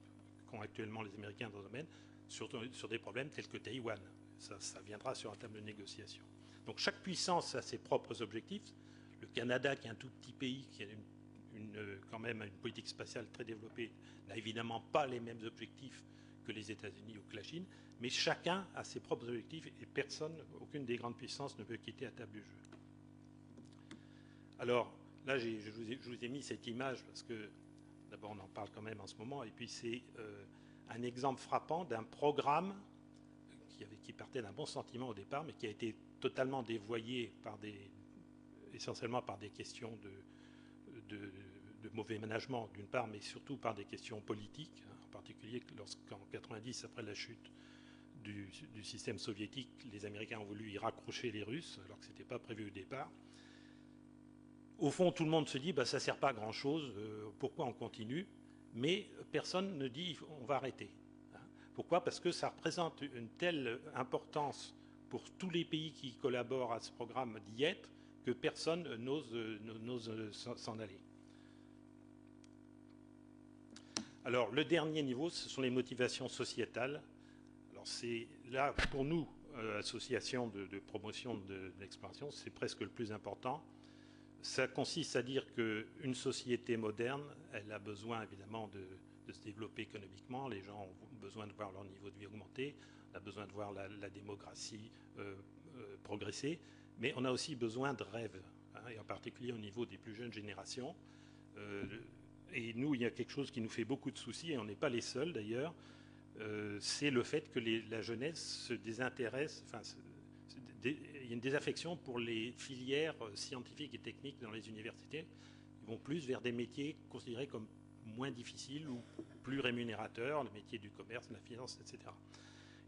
qu'ont actuellement les Américains dans le domaine, sur des problèmes tels que Taïwan. Ça viendra sur la table de négociation. Donc chaque puissance a ses propres objectifs. Le Canada, qui est un tout petit pays, qui a quand même une politique spatiale très développée, n'a évidemment pas les mêmes objectifs que les États-Unis ou que la Chine, mais chacun a ses propres objectifs et aucune des grandes puissances ne peut quitter la table du jeu. Alors là, je vous ai mis cette image parce que d'abord on en parle quand même en ce moment, et puis c'est un exemple frappant d'un programme qui partait d'un bon sentiment au départ, mais qui a été totalement dévoyé essentiellement par des questions de mauvais management d'une part, mais surtout par des questions politiques, en particulier lorsqu'en 90, après la chute du système soviétique, les Américains ont voulu y raccrocher les Russes, alors que ce n'était pas prévu au départ. Au fond, tout le monde se dit ça ne sert pas à grand-chose, pourquoi on continue? Mais personne ne dit on va arrêter. Pourquoi? Parce que ça représente une telle importance pour tous les pays qui collaborent à ce programme d'y être que personne n'ose s'en aller. Alors, le dernier niveau, ce sont les motivations sociétales. Alors, c'est là, pour nous, association de promotion de l'exploration, c'est presque le plus important. Ça consiste à dire qu'une société moderne, elle a besoin évidemment de se développer économiquement. Les gens ont besoin de voir leur niveau de vie augmenter. On a besoin de voir la démocratie progresser. Mais on a aussi besoin de rêves, et en particulier au niveau des plus jeunes générations. Et nous, il y a quelque chose qui nous fait beaucoup de soucis, et on n'est pas les seuls d'ailleurs, c'est le fait que la jeunesse se désintéresse, il y a une désaffection pour les filières scientifiques et techniques dans les universités. Ils vont plus vers des métiers considérés comme moins difficiles ou plus rémunérateurs, les métiers du commerce, de la finance, etc.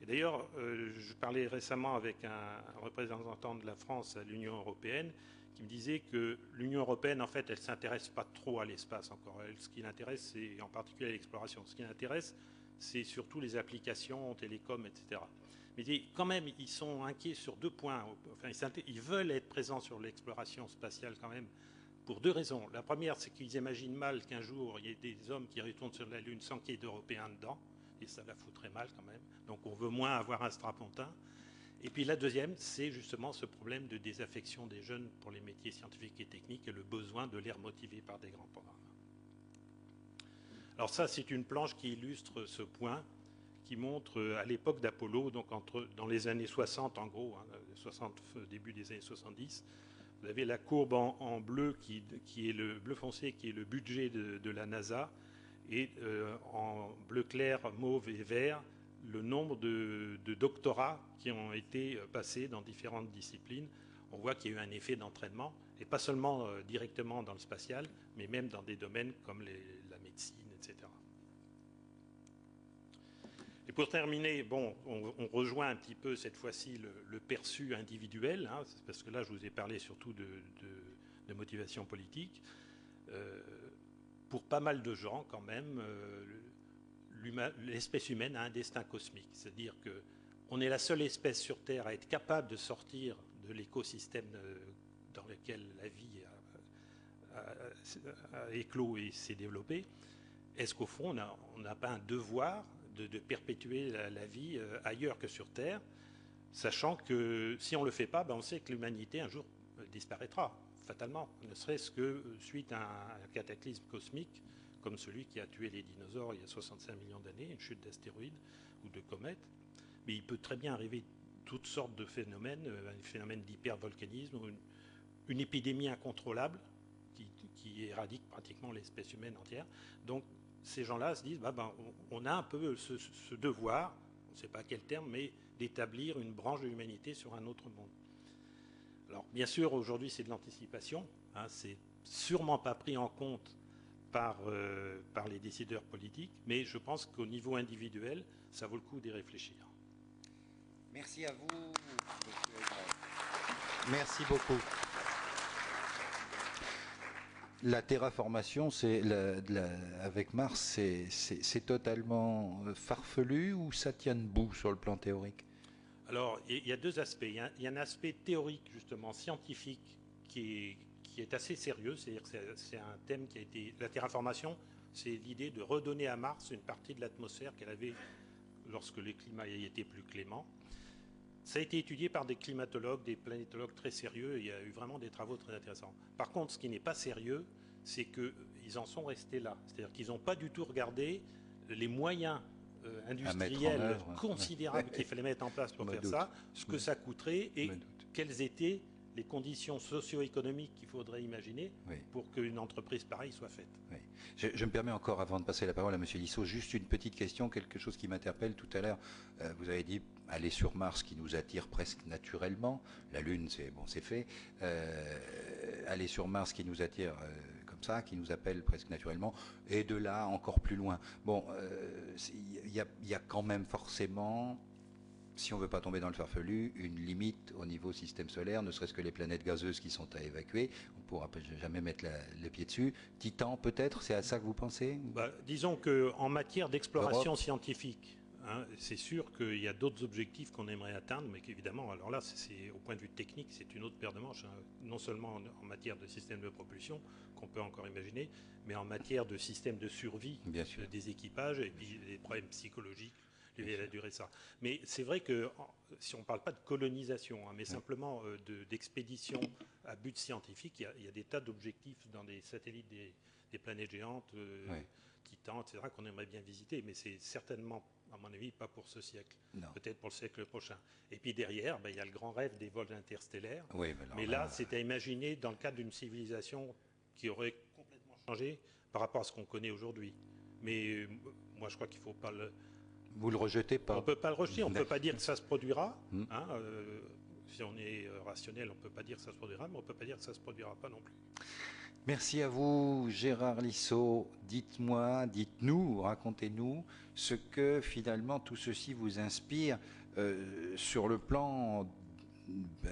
Et d'ailleurs, je parlais récemment avec un représentant de la France à l'Union européenne qui me disait que l'Union européenne, en fait, elle ne s'intéresse pas trop à l'espace encore. Ce qui l'intéresse, c'est en particulier l'exploration. Ce qui l'intéresse, c'est surtout les applications, télécom, etc. Mais quand même, ils sont inquiets sur 2 points. Enfin, ils veulent être présents sur l'exploration spatiale quand même, pour 2 raisons. La première, c'est qu'ils imaginent mal qu'un jour, il y ait des hommes qui retournent sur la Lune sans qu'il y ait d'Européens dedans. Et ça la foutrait mal quand même. Donc on veut moins avoir un strapontin. Et puis la deuxième, c'est justement ce problème de désaffection des jeunes pour les métiers scientifiques et techniques et le besoin de les remotiver par des grands programmes. Alors ça, c'est une planche qui illustre ce point, qui montre à l'époque d'Apollo, donc dans les années 60 en gros, 60, début des années 70, vous avez la courbe en bleu qui est le bleu foncé, qui est le budget de la NASA, et en bleu clair, mauve et vert, le nombre de doctorats qui ont été passés dans différentes disciplines. On voit qu'il y a eu un effet d'entraînement, et pas seulement directement dans le spatial, mais même dans des domaines comme la médecine, etc. Et pour terminer, bon, on rejoint un petit peu cette fois-ci le perçu individuel, parce que là je vous ai parlé surtout de motivation politique. Pour pas mal de gens quand même, l'espèce humaine a un destin cosmique. C'est-à-dire qu'on est la seule espèce sur Terre à être capable de sortir de l'écosystème dans lequel la vie a éclos et s'est développée. Est-ce qu'au fond, on n'a pas un devoir de perpétuer la vie ailleurs que sur Terre, sachant que si on ne le fait pas, on sait que l'humanité un jour disparaîtra, fatalement, ne serait-ce que suite à un cataclysme cosmique comme celui qui a tué les dinosaures il y a 65 millions d'années, une chute d'astéroïdes ou de comètes. Mais il peut très bien arriver toutes sortes de phénomènes, un phénomène d'hypervolcanisme, une épidémie incontrôlable qui éradique pratiquement l'espèce humaine entière. Donc ces gens-là se disent, on a un peu ce devoir, on ne sait pas à quel terme, mais d'établir une branche de l'humanité sur un autre monde. Alors bien sûr, aujourd'hui c'est de l'anticipation, c'est sûrement pas pris en compte par les décideurs politiques, mais je pense qu'au niveau individuel, ça vaut le coup d'y réfléchir. Merci à vous, monsieur Aigrette. Merci beaucoup. La terraformation, avec Mars, c'est totalement farfelu ou ça tient debout sur le plan théorique? Alors, il y a deux aspects. Il y a un aspect théorique, justement, scientifique, qui est assez sérieux. C'est-à-dire que c'est un thème qui a été... La terraformation, c'est l'idée de redonner à Mars une partie de l'atmosphère qu'elle avait lorsque le climat y était plus clément. Ça a été étudié par des climatologues, des planétologues très sérieux. Et il y a eu vraiment des travaux très intéressants. Par contre, ce qui n'est pas sérieux, c'est qu'ils en sont restés là. C'est-à-dire qu'ils n'ont pas du tout regardé les moyens industriels considérables qu'il fallait mettre en place pour faire ça, ce que ça coûterait et quelles étaient les conditions socio-économiques qu'il faudrait imaginer pour qu'une entreprise pareille soit faite. Oui. Je me permets encore, avant de passer la parole à M. Lissot, juste une petite question, quelque chose qui m'interpelle tout à l'heure. Vous avez dit aller sur Mars qui nous attire presque naturellement. La Lune, c'est bon, c'est fait. Aller sur Mars qui nous attire comme ça, qui nous appelle presque naturellement, et de là encore plus loin. Bon, il y a quand même forcément, si on ne veut pas tomber dans le farfelu, une limite au niveau système solaire, ne serait-ce que les planètes gazeuses qui sont à évacuer. On ne pourra jamais mettre les pieds dessus. Titan, peut-être, c'est à ça que vous pensez? Disons qu'en matière d'exploration scientifique, hein, c'est sûr qu'il y a d'autres objectifs qu'on aimerait atteindre, mais qu'évidemment, alors là, au point de vue technique, c'est une autre paire de manches, hein, non seulement en matière de système de propulsion, qu'on peut encore imaginer, mais en matière de système de survie des équipages, et puis les problèmes psychologiques, la durée de ça. Mais c'est vrai que si on ne parle pas de colonisation, hein, mais simplement d'expédition à but scientifique, il y a des tas d'objectifs dans des satellites des planètes géantes, Titan, etc., qu'on aimerait bien visiter, mais c'est certainement, à mon avis, pas pour ce siècle. Peut-être pour le siècle prochain. Et puis derrière, il y a le grand rêve des vols interstellaires. Mais là, c'est à imaginer dans le cadre d'une civilisation qui aurait complètement changé par rapport à ce qu'on connaît aujourd'hui. Mais moi, je crois qu'il ne faut pas le... Vous le rejetez pas? On ne peut pas le rejeter, on ne peut pas dire que ça se produira. Hein, si on est rationnel, on ne peut pas dire que ça se produira, mais on ne peut pas dire que ça ne se produira pas non plus. Merci à vous, Gérard Lissot. Dites-moi, dites-nous, racontez-nous ce que finalement tout ceci vous inspire sur le plan,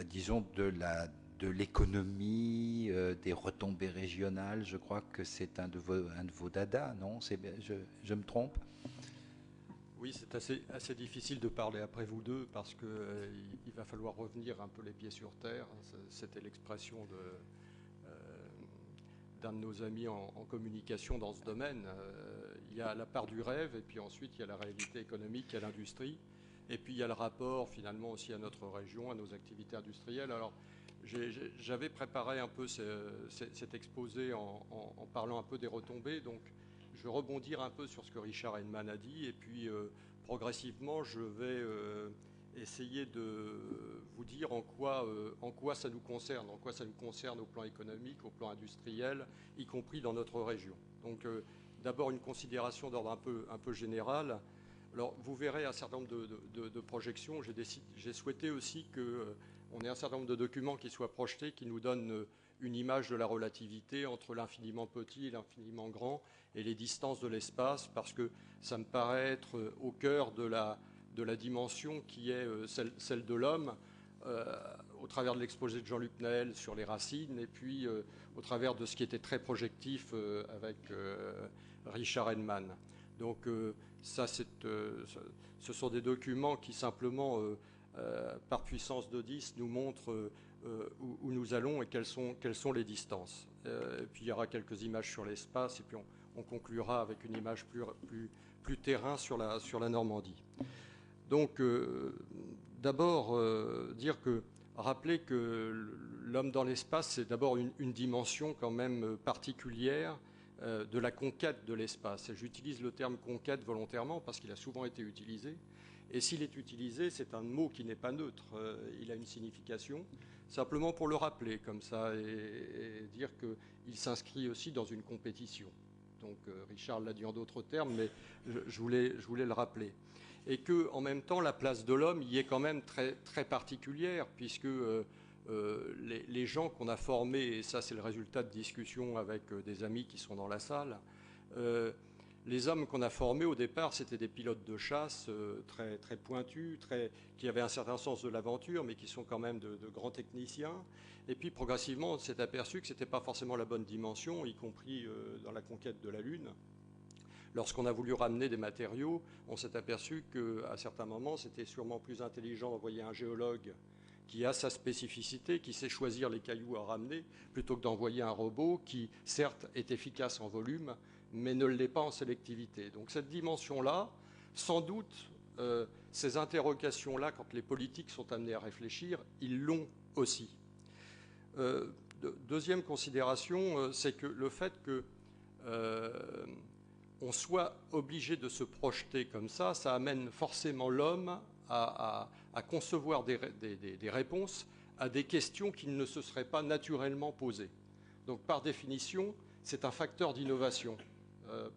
disons, de l'économie, des retombées régionales. Je crois que c'est un de vos dadas, non? Je me trompe? Oui, c'est assez difficile de parler après vous deux parce qu'il va falloir revenir un peu les pieds sur terre. C'était l'expression d'un de nos amis en communication dans ce domaine. Il y a la part du rêve et puis ensuite il y a la réalité économique, il y a l'industrie et puis il y a le rapport finalement aussi à notre région, à nos activités industrielles. Alors j'avais préparé un peu cet exposé en parlant un peu des retombées, donc je vais rebondir un peu sur ce que Richard Heinemann a dit et puis progressivement je vais essayer de vous dire en quoi ça nous concerne, au plan économique, au plan industriel, y compris dans notre région. Donc d'abord une considération d'ordre un peu général. Alors vous verrez un certain nombre de projections. J'ai souhaité aussi qu'on ait un certain nombre de documents qui soient projetés, qui nous donnent une image de la relativité entre l'infiniment petit et l'infiniment grand et les distances de l'espace, parce que ça me paraît être au cœur de la dimension qui est celle de l'homme, au travers de l'exposé de Jean-Luc Naël sur les racines, et puis au travers de ce qui était très projectif avec Richard Heinemann. Donc ce sont des documents qui simplement, par puissance de 10, nous montrent où nous allons et quelles sont les distances. Et puis il y aura quelques images sur l'espace, et puis on conclura avec une image plus terrain sur la Normandie. Donc d'abord rappeler que l'homme dans l'espace, c'est d'abord une dimension quand même particulière de la conquête de l'espace. J'utilise le terme conquête volontairement parce qu'il a souvent été utilisé. Et s'il est utilisé, c'est un mot qui n'est pas neutre. Il a une signification, simplement pour le rappeler comme ça et dire qu'il s'inscrit aussi dans une compétition. Donc Richard l'a dit en d'autres termes, mais je voulais le rappeler. Et qu'en même temps, la place de l'homme y est quand même très, très particulière, puisque les gens qu'on a formés, et ça c'est le résultat de discussions avec des amis qui sont dans la salle, les hommes qu'on a formés au départ, c'était des pilotes de chasse très, très pointus, qui avaient un certain sens de l'aventure, mais qui sont quand même de grands techniciens. Et puis progressivement, on s'est aperçu que ce n'était pas forcément la bonne dimension, y compris dans la conquête de la Lune. lorsqu'on a voulu ramener des matériaux, on s'est aperçu qu'à certains moments, c'était sûrement plus intelligent d'envoyer un géologue qui a sa spécificité, qui sait choisir les cailloux à ramener, plutôt que d'envoyer un robot qui, certes, est efficace en volume, mais ne l'est pas en sélectivité. Donc cette dimension-là, sans doute, ces interrogations-là, quand les politiques sont amenés à réfléchir, ils l'ont aussi. Deuxième considération, c'est que le fait qu'on soit obligé de se projeter comme ça amène forcément l'homme à concevoir des réponses à des questions qui ne se seraient pas naturellement posées. Donc par définition, c'est un facteur d'innovation,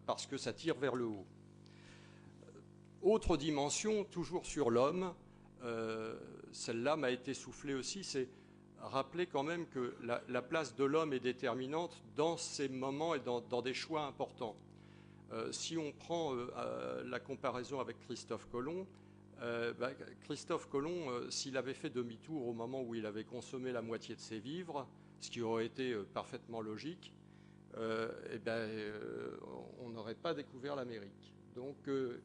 parce que ça tire vers le haut. Autre dimension, toujours sur l'homme, celle-là m'a été soufflée aussi, c'est rappeler quand même que la place de l'homme est déterminante dans ces moments et dans des choix importants. Si on prend la comparaison avec Christophe Colomb, Christophe Colomb, s'il avait fait demi-tour au moment où il avait consommé la moitié de ses vivres, ce qui aurait été parfaitement logique, on n'aurait pas découvert l'Amérique. Donc,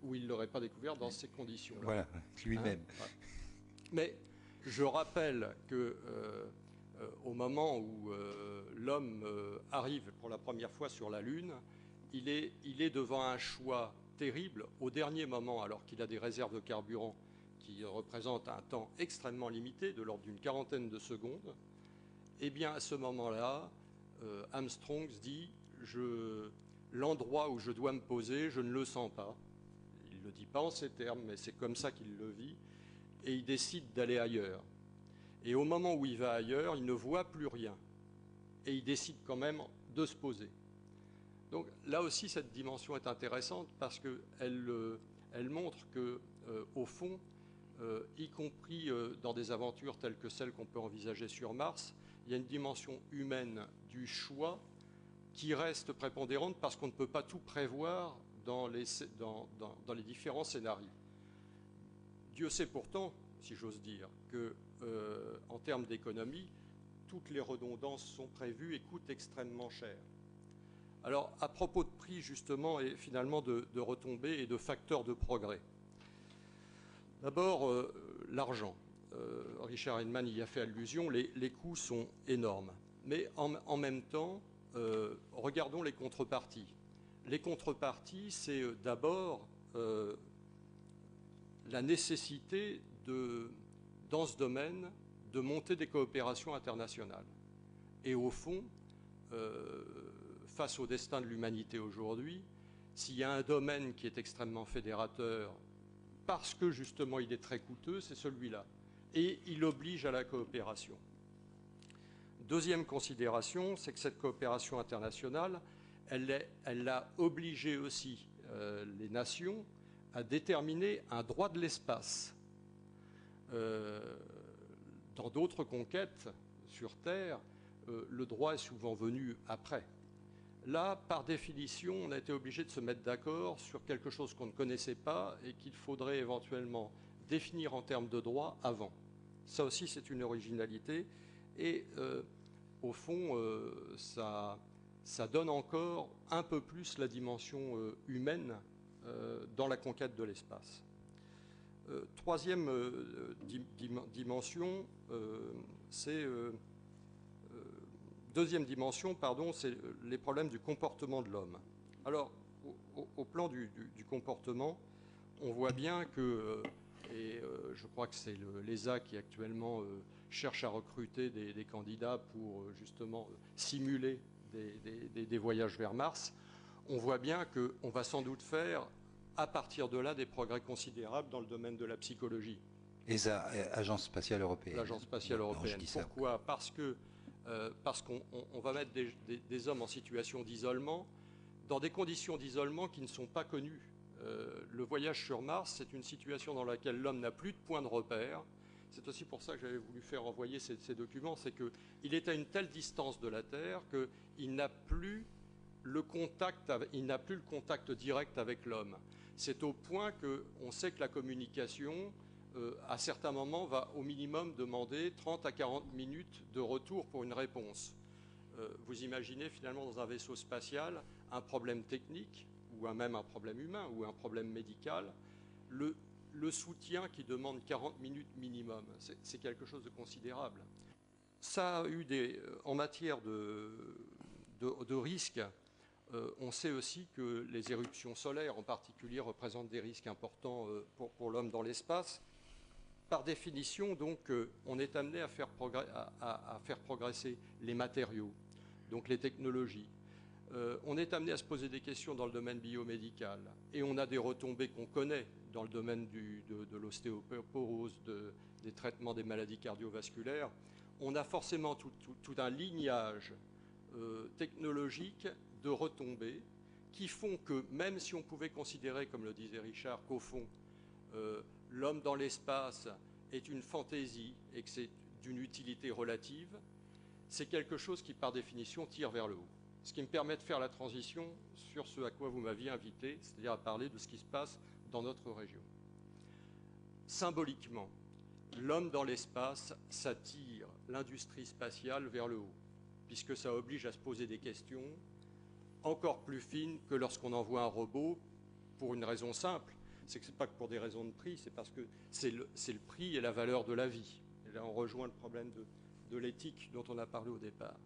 ou il ne l'aurait pas découvert dans ces conditions-là. Voilà, lui-même. Hein, mais je rappelle que au moment où l'homme arrive pour la première fois sur la Lune, il est devant un choix terrible au dernier moment, alors qu'il a des réserves de carburant qui représentent un temps extrêmement limité, de l'ordre d'une quarantaine de secondes. Eh bien, à ce moment-là, Armstrong se dit l'endroit où je dois me poser, je ne le sens pas. Il ne le dit pas en ces termes, mais c'est comme ça qu'il le vit. Et il décide d'aller ailleurs. Et au moment où il va ailleurs, il ne voit plus rien. Et il décide quand même de se poser. Donc là aussi, cette dimension est intéressante parce qu'elle montre que, au fond, y compris dans des aventures telles que celles qu'on peut envisager sur Mars, il y a une dimension humaine du choix qui reste prépondérante parce qu'on ne peut pas tout prévoir dans les différents scénarios. Dieu sait pourtant, si j'ose dire, qu'en termes d'économie, toutes les redondances sont prévues et coûtent extrêmement cher. Alors, à propos de prix, justement, et finalement de retombées et de facteurs de progrès. D'abord, l'argent. Richard Heinemann y a fait allusion, les coûts sont énormes. Mais en même temps, regardons les contreparties. Les contreparties, c'est d'abord la nécessité dans ce domaine de monter des coopérations internationales. Et au fond, face au destin de l'humanité aujourd'hui, s'il y a un domaine qui est extrêmement fédérateur, parce que justement il est très coûteux, c'est celui-là. Et il oblige à la coopération. Deuxième considération, c'est que cette coopération internationale, elle a obligé aussi les nations à déterminer un droit de l'espace. Dans d'autres conquêtes sur Terre, le droit est souvent venu après. Là, par définition, on a été obligé de se mettre d'accord sur quelque chose qu'on ne connaissait pas et qu'il faudrait éventuellement définir en termes de droit avant. Ça aussi, c'est une originalité. Et au fond, ça donne encore un peu plus la dimension humaine dans la conquête de l'espace. Troisième dimension, c'est... Deuxième dimension, pardon, c'est les problèmes du comportement de l'homme. Alors, au plan du comportement, on voit bien que, et je crois que c'est l'ESA qui actuellement cherche à recruter des candidats pour justement simuler des voyages vers Mars, on voit bien qu'on va sans doute faire, à partir de là, des progrès considérables dans le domaine de la psychologie. ESA, Agence spatiale européenne. L'Agence spatiale européenne. Pourquoi ? Parce qu'on va mettre des hommes en situation d'isolement, dans des conditions d'isolement qui ne sont pas connues. Le voyage sur Mars, c'est une situation dans laquelle l'homme n'a plus de point de repère. C'est aussi pour ça que j'avais voulu faire envoyer ces documents, c'est qu'il est à une telle distance de la Terre qu'il n'a plus le contact direct avec l'homme. C'est au point qu'on sait que la communication, à certains moments, va au minimum demander 30 à 40 minutes de retour pour une réponse. Vous imaginez finalement dans un vaisseau spatial un problème technique ou même un problème humain, ou un problème médical, le soutien qui demande 40 minutes minimum, c'est quelque chose de considérable. Ça a eu en matière de risques, on sait aussi que les éruptions solaires en particulier représentent des risques importants pour l'homme dans l'espace. Par définition, donc, on est amené à faire progresser les matériaux, donc les technologies. On est amené à se poser des questions dans le domaine biomédical. Et on a des retombées qu'on connaît dans le domaine de l'ostéoporose, des traitements des maladies cardiovasculaires. On a forcément tout un lignage technologique de retombées qui font que, même si on pouvait considérer, comme le disait Richard, qu'au fond, l'homme dans l'espace est une fantaisie et que c'est d'une utilité relative, c'est quelque chose qui, par définition, tire vers le haut. Ce qui me permet de faire la transition sur ce à quoi vous m'aviez invité, c'est-à-dire à parler de ce qui se passe dans notre région. Symboliquement, l'homme dans l'espace, ça tire l'industrie spatiale vers le haut, puisque ça oblige à se poser des questions encore plus fines que lorsqu'on envoie un robot, pour une raison simple, c'est que ce n'est pas que pour des raisons de prix, c'est parce que c'est le prix et la valeur de la vie. Et là, on rejoint le problème de l'éthique dont on a parlé au départ.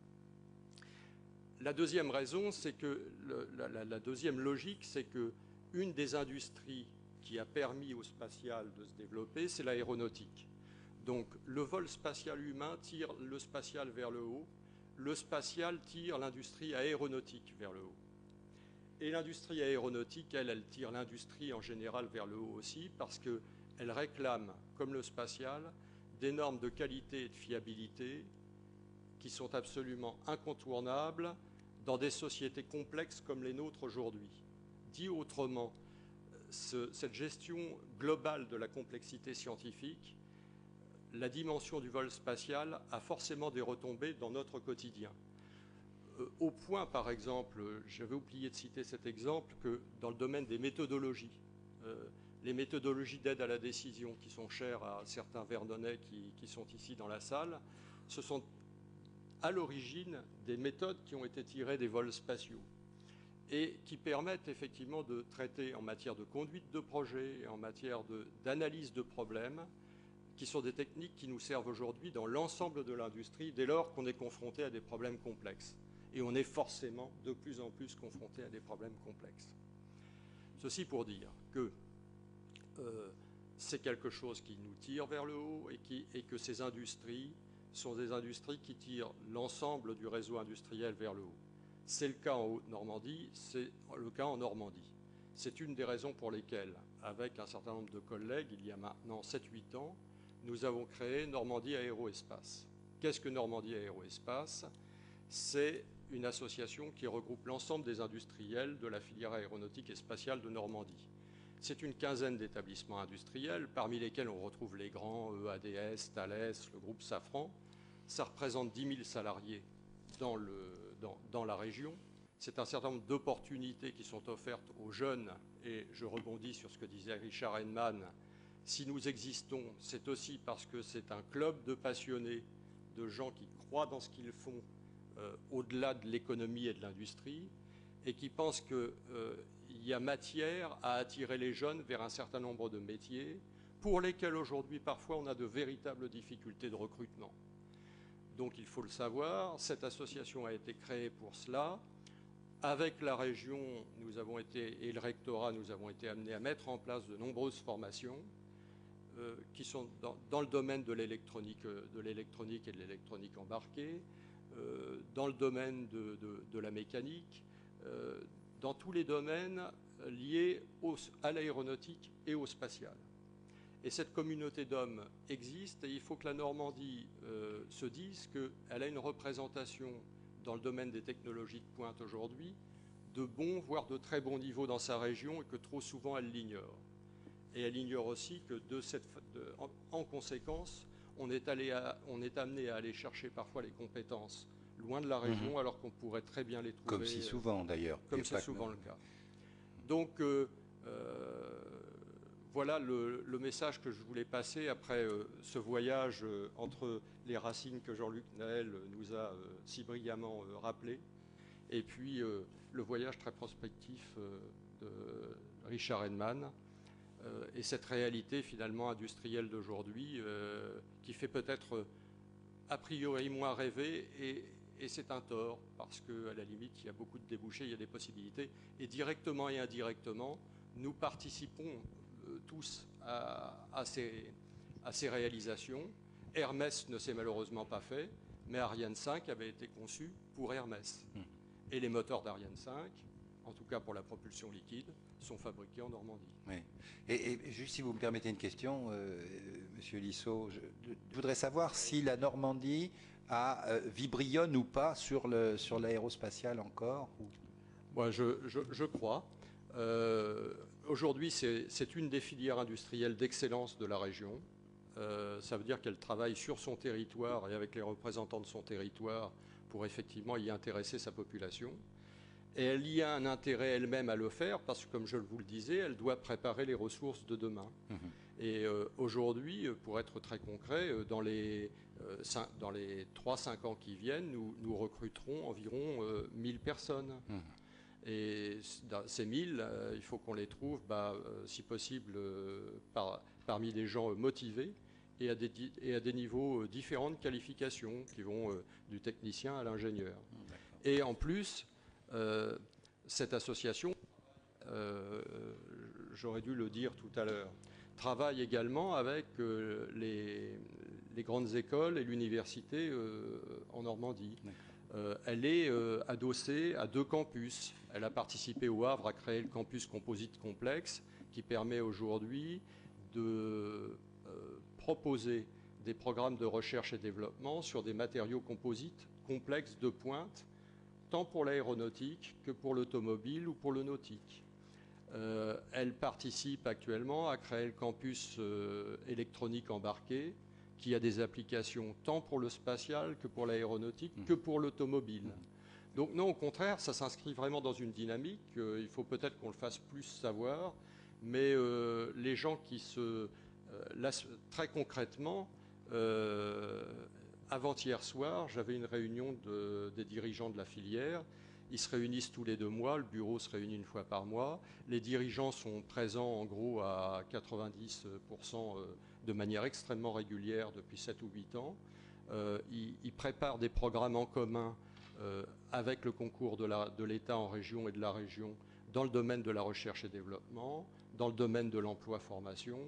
La deuxième raison, c'est que la deuxième logique, c'est que une des industries qui a permis au spatial de se développer, c'est l'aéronautique. Donc le vol spatial humain tire le spatial vers le haut, le spatial tire l'industrie aéronautique vers le haut. Et l'industrie aéronautique, elle tire l'industrie en général vers le haut aussi, parce qu'elle réclame, comme le spatial, des normes de qualité et de fiabilité qui sont absolument incontournables dans des sociétés complexes comme les nôtres aujourd'hui. Dit autrement, cette gestion globale de la complexité scientifique, la dimension du vol spatial a forcément des retombées dans notre quotidien. Au point, par exemple, j'avais oublié de citer cet exemple, que dans le domaine des méthodologies, les méthodologies d'aide à la décision qui sont chères à certains Vernonnais qui sont ici dans la salle, ce sont à l'origine des méthodes qui ont été tirées des vols spatiaux et qui permettent effectivement de traiter en matière de conduite de projet et en matière d'analyse de problèmes, qui sont des techniques qui nous servent aujourd'hui dans l'ensemble de l'industrie dès lors qu'on est confronté à des problèmes complexes. Et on est forcément de plus en plus confronté à des problèmes complexes. Ceci pour dire que c'est quelque chose qui nous tire vers le haut et que ces industries sont des industries qui tirent l'ensemble du réseau industriel vers le haut. C'est le cas en Haute-Normandie, c'est le cas en Normandie. C'est une des raisons pour lesquelles, avec un certain nombre de collègues, il y a maintenant 7-8 ans, nous avons créé Normandie Aéroespace. Qu'est-ce que Normandie Aéroespace ? C'est une association qui regroupe l'ensemble des industriels de la filière aéronautique et spatiale de Normandie. C'est une quinzaine d'établissements industriels, parmi lesquels on retrouve les grands EADS, Thales, le groupe Safran. Ça représente 10 000 salariés dans la région. C'est un certain nombre d'opportunités qui sont offertes aux jeunes, et je rebondis sur ce que disait Richard Heinemann. Si nous existons, c'est aussi parce que c'est un club de passionnés, de gens qui croient dans ce qu'ils font, au-delà de l'économie et de l'industrie, et qui pensent qu'il y a matière à attirer les jeunes vers un certain nombre de métiers pour lesquels aujourd'hui parfois on a de véritables difficultés de recrutement. Donc il faut le savoir, cette association a été créée pour cela. Avec la région et le rectorat, nous avons été amenés à mettre en place de nombreuses formations qui sont dans le domaine de l'électronique et de l'électronique embarquée, dans le domaine de la mécanique, dans tous les domaines liés à l'aéronautique et au spatial. Et cette communauté d'hommes existe, et il faut que la Normandie se dise qu'elle a une représentation dans le domaine des technologies de pointe aujourd'hui, de bons, voire de très bons niveaux dans sa région, et que trop souvent elle l'ignore. Et elle ignore aussi que en conséquence, on est amené à aller chercher parfois les compétences loin de la région, alors qu'on pourrait très bien les trouver. Comme si souvent d'ailleurs. Comme c'est souvent le cas. Donc voilà le message que je voulais passer après ce voyage entre les racines que Jean-Luc Naël nous a si brillamment rappelées, et puis le voyage très prospectif de Richard Heinemann, et cette réalité finalement industrielle d'aujourd'hui qui fait peut-être a priori moins rêver, et c'est un tort, parce qu'à la limite, il y a beaucoup de débouchés, il y a des possibilités, et directement et indirectement, nous participons tous à ces réalisations. Hermès ne s'est malheureusement pas fait, mais Ariane 5 avait été conçu pour Hermès. Et les moteurs d'Ariane 5, en tout cas pour la propulsion liquide, sont fabriqués en Normandie. Oui. Et juste si vous me permettez une question, Monsieur Lissot, je voudrais savoir si la Normandie vibrionne ou pas sur l'aérospatial encore. Moi, je crois. Aujourd'hui, c'est une des filières industrielles d'excellence de la région. Ça veut dire qu'elle travaille sur son territoire et avec les représentants de son territoire pour effectivement y intéresser sa population. Et elle y a un intérêt elle-même à le faire parce que, comme je vous le disais, elle doit préparer les ressources de demain. Et aujourd'hui, pour être très concret, dans les 3-5 ans qui viennent, nous recruterons environ 1000 personnes. Et ces 1000, il faut qu'on les trouve, si possible, parmi des gens motivés et à des niveaux différents de qualification, qui vont du technicien à l'ingénieur. Et en plus, cette association, j'aurais dû le dire tout à l'heure, travaille également avec les grandes écoles et l'université en Normandie. Elle est adossée à 2 campus. Elle a participé au Havre à créer le campus composite complexe qui permet aujourd'hui de proposer des programmes de recherche et développement sur des matériaux composites complexes de pointe, tant pour l'aéronautique que pour l'automobile ou pour le nautique. Elle participe actuellement à créer le campus électronique embarqué, qui a des applications tant pour le spatial que pour l'aéronautique que pour l'automobile. Donc non, au contraire, ça s'inscrit vraiment dans une dynamique. Il faut peut-être qu'on le fasse plus savoir, mais les gens qui là, très concrètement, avant-hier soir, j'avais une réunion des dirigeants de la filière. Ils se réunissent tous les 2 mois, le bureau se réunit 1 fois par mois. Les dirigeants sont présents en gros à 90% de manière extrêmement régulière depuis 7 ou 8 ans. Ils préparent des programmes en commun avec le concours de l'État en région et de la région dans le domaine de la recherche et développement, dans le domaine de l'emploi-formation,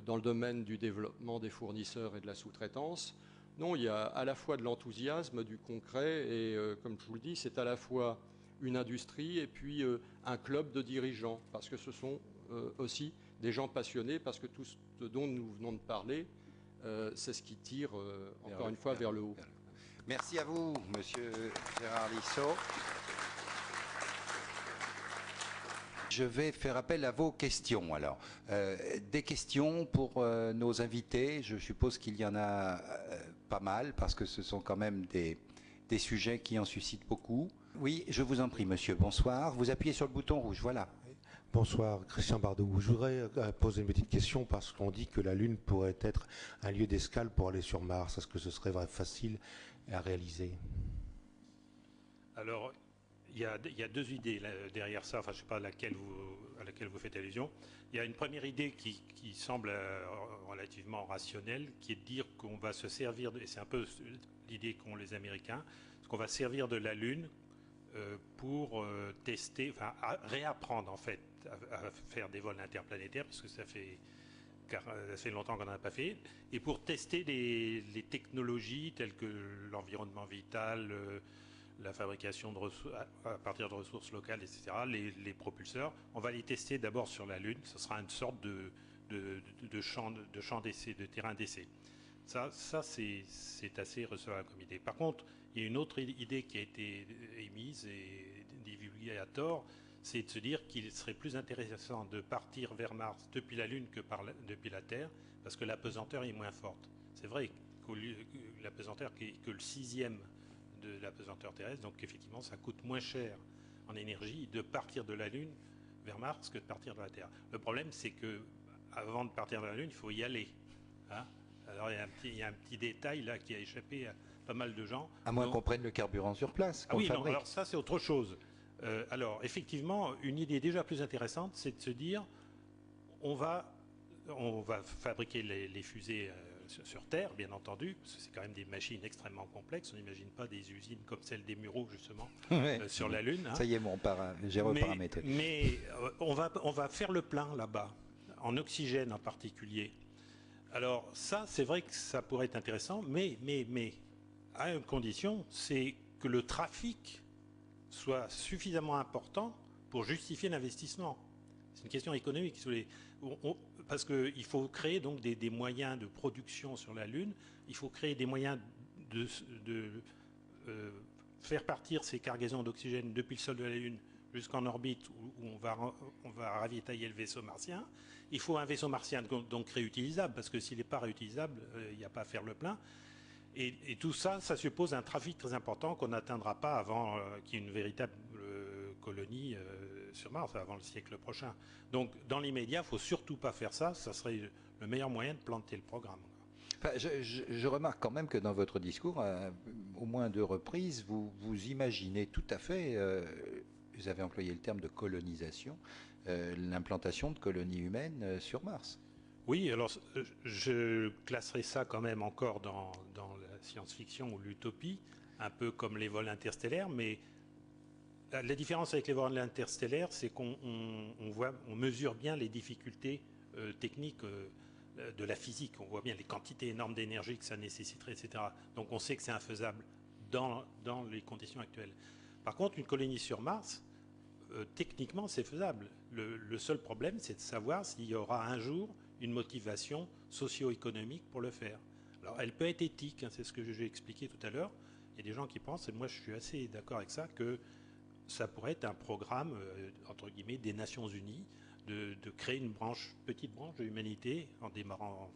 dans le domaine du développement des fournisseurs et de la sous-traitance. Non, il y a à la fois de l'enthousiasme, du concret, et comme je vous le dis, c'est à la fois une industrie et puis un club de dirigeants, parce que ce sont aussi des gens passionnés, parce que tout ce dont nous venons de parler, c'est ce qui tire, encore une fois, vers le haut. Merci à vous, Monsieur Gérard Lissot. Je vais faire appel à vos questions. Alors, des questions pour nos invités. Je suppose qu'il y en a pas mal, parce que ce sont quand même des sujets qui en suscitent beaucoup. Oui, je vous en prie, monsieur. Bonsoir. Vous appuyez sur le bouton rouge, voilà. Bonsoir, Christian Bardou. Je voudrais poser une petite question, parce qu'on dit que la Lune pourrait être un lieu d'escale pour aller sur Mars. Est-ce que ce serait facile à réaliser? Alors, il y a 2 idées derrière ça, enfin je ne sais pas à laquelle vous faites allusion. Il y a une première idée qui semble relativement rationnelle, qui est de dire qu'on va se servir, et c'est un peu l'idée qu'ont les Américains, qu'on va servir de la Lune pour tester, enfin réapprendre en fait à faire des vols interplanétaires, parce que ça fait longtemps qu'on n'en a pas fait, et pour tester les technologies telles que l'environnement vital, la fabrication à partir de ressources locales, etc., les propulseurs, on va les tester d'abord sur la Lune. Ce sera une sorte de champ d'essai, de terrain d'essai. Ça c'est assez recevable comme idée. Par contre, il y a une autre idée qui a été émise et divulguée à tort, c'est de se dire qu'il serait plus intéressant de partir vers Mars depuis la Lune que depuis la Terre, parce que la pesanteur est moins forte. C'est vrai que la pesanteur qui est que le 6e de la pesanteur terrestre, donc effectivement ça coûte moins cher en énergie de partir de la Lune vers Mars que de partir de la Terre. Le problème, c'est que avant de partir de la Lune, il faut y aller. Hein? Alors il y a un petit détail là qui a échappé à pas mal de gens. À moins qu'on prenne le carburant sur place. Ah oui, non, alors ça c'est autre chose. Alors, effectivement, une idée déjà plus intéressante, c'est de se dire, on va fabriquer les fusées sur Terre, bien entendu, parce que c'est quand même des machines extrêmement complexes. On n'imagine pas des usines comme celle des Mureaux, justement, Ouais. sur la Lune. Hein. Ça y est, j'ai reparamétré. Mais on va faire le plein là-bas, en oxygène en particulier. Alors ça, c'est vrai que ça pourrait être intéressant, mais à une condition, c'est que le trafic soit suffisamment important pour justifier l'investissement. C'est une question économique. Parce qu'il faut créer donc des moyens de production sur la Lune, il faut créer des moyens de faire partir ces cargaisons d'oxygène depuis le sol de la Lune jusqu'en orbite où on va ravitailler le vaisseau martien. Il faut un vaisseau martien donc réutilisable, parce que s'il n'est pas réutilisable, il n'y a pas à faire le plein. Et tout ça, ça suppose un trafic très important qu'on n'atteindra pas avant qu'il y ait une véritable colonie sur Mars, avant le siècle prochain. Donc, dans l'immédiat, il ne faut surtout pas faire ça. Ça serait le meilleur moyen de planter le programme. Enfin, je remarque quand même que dans votre discours, au moins 2 reprises, vous imaginez tout à fait, vous avez employé le terme de colonisation, l'implantation de colonies humaines sur Mars. Oui, alors je classerai ça quand même encore dans la science-fiction ou l'utopie, un peu comme les vols interstellaires, mais la différence avec les vols interstellaires, c'est qu'on mesure bien les difficultés techniques de la physique. On voit bien les quantités énormes d'énergie que ça nécessiterait, etc. Donc on sait que c'est infaisable dans les conditions actuelles. Par contre, une colonie sur Mars, techniquement, c'est faisable. Le seul problème, c'est de savoir s'il y aura un jour une motivation socio-économique pour le faire. Alors, elle peut être éthique, hein, c'est ce que j'ai expliqué tout à l'heure. Il y a des gens qui pensent, et moi je suis assez d'accord avec ça, que ça pourrait être un programme, entre guillemets, des Nations Unies, de créer une petite branche de l'humanité, en démarrant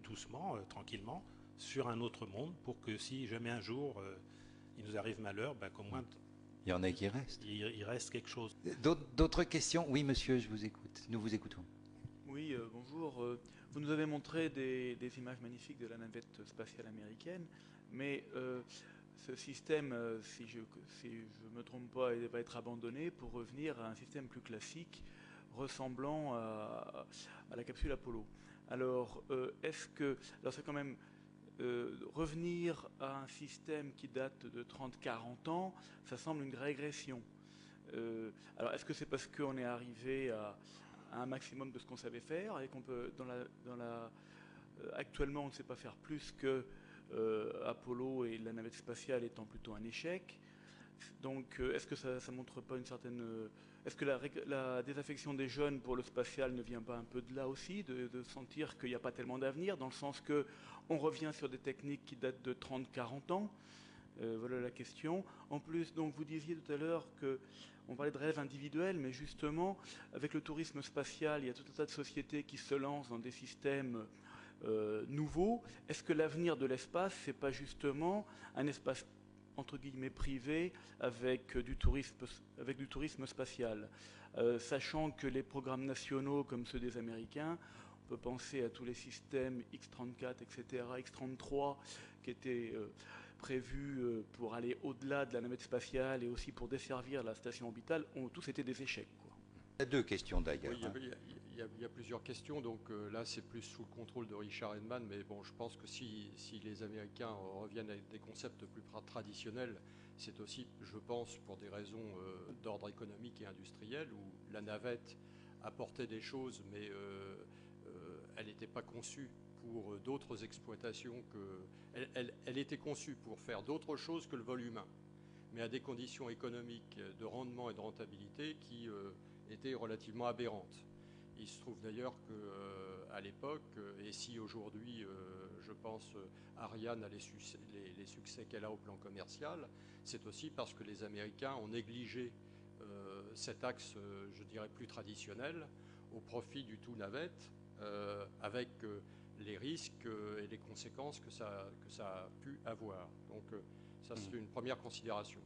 doucement, tranquillement, sur un autre monde, pour que si jamais un jour il nous arrive malheur, qu'au moins il y en a qui restent. Il reste quelque chose. D'autres questions? Oui, monsieur, je vous écoute. Nous vous écoutons. Oui, bonjour. Vous nous avez montré des images magnifiques de la navette spatiale américaine, mais ce système, si je ne me trompe pas, il va être abandonné pour revenir à un système plus classique ressemblant à la capsule Apollo. Alors, alors c'est quand même revenir à un système qui date de 30-40 ans, ça semble une régression. Alors, est-ce que c'est parce qu'on est arrivé à un maximum de ce qu'on savait faire et qu'on peut, actuellement, on ne sait pas faire plus que Apollo et la navette spatiale étant plutôt un échec. Donc, est-ce que ça montre pas une certaine... Est-ce que la désaffection des jeunes pour le spatial ne vient pas un peu de là aussi, de sentir qu'il n'y a pas tellement d'avenir, dans le sens qu'on revient sur des techniques qui datent de 30-40 ans? Voilà la question. En plus, donc, vous disiez tout à l'heure qu'on parlait de rêve individuel, mais justement, avec le tourisme spatial, il y a tout un tas de sociétés qui se lancent dans des systèmes nouveaux. Est-ce que l'avenir de l'espace, c'est pas justement un espace entre guillemets privé avec du tourisme spatial, sachant que les programmes nationaux comme ceux des Américains, on peut penser à tous les systèmes X-34, etc., X-33, qui étaient prévus pour aller au-delà de la navette spatiale et aussi pour desservir la station orbitale, ont tous été des échecs, quoi. Il y a 2 questions d'ailleurs. Oui, il y a plusieurs questions, donc là c'est plus sous le contrôle de Richard Edman, mais bon, je pense que si les Américains reviennent avec des concepts plus traditionnels, c'est aussi, je pense, pour des raisons d'ordre économique et industriel, où la navette apportait des choses, mais elle n'était pas conçue pour d'autres exploitations elle était conçue pour faire d'autres choses que le vol humain, mais à des conditions économiques de rendement et de rentabilité qui étaient relativement aberrantes. Il se trouve d'ailleurs qu'à l'époque, et si aujourd'hui, je pense, Ariane a les succès qu'elle a au plan commercial, c'est aussi parce que les Américains ont négligé cet axe, je dirais, plus traditionnel, au profit du tout navette, avec les risques et les conséquences que ça a pu avoir. Donc ça, c'est une première considération.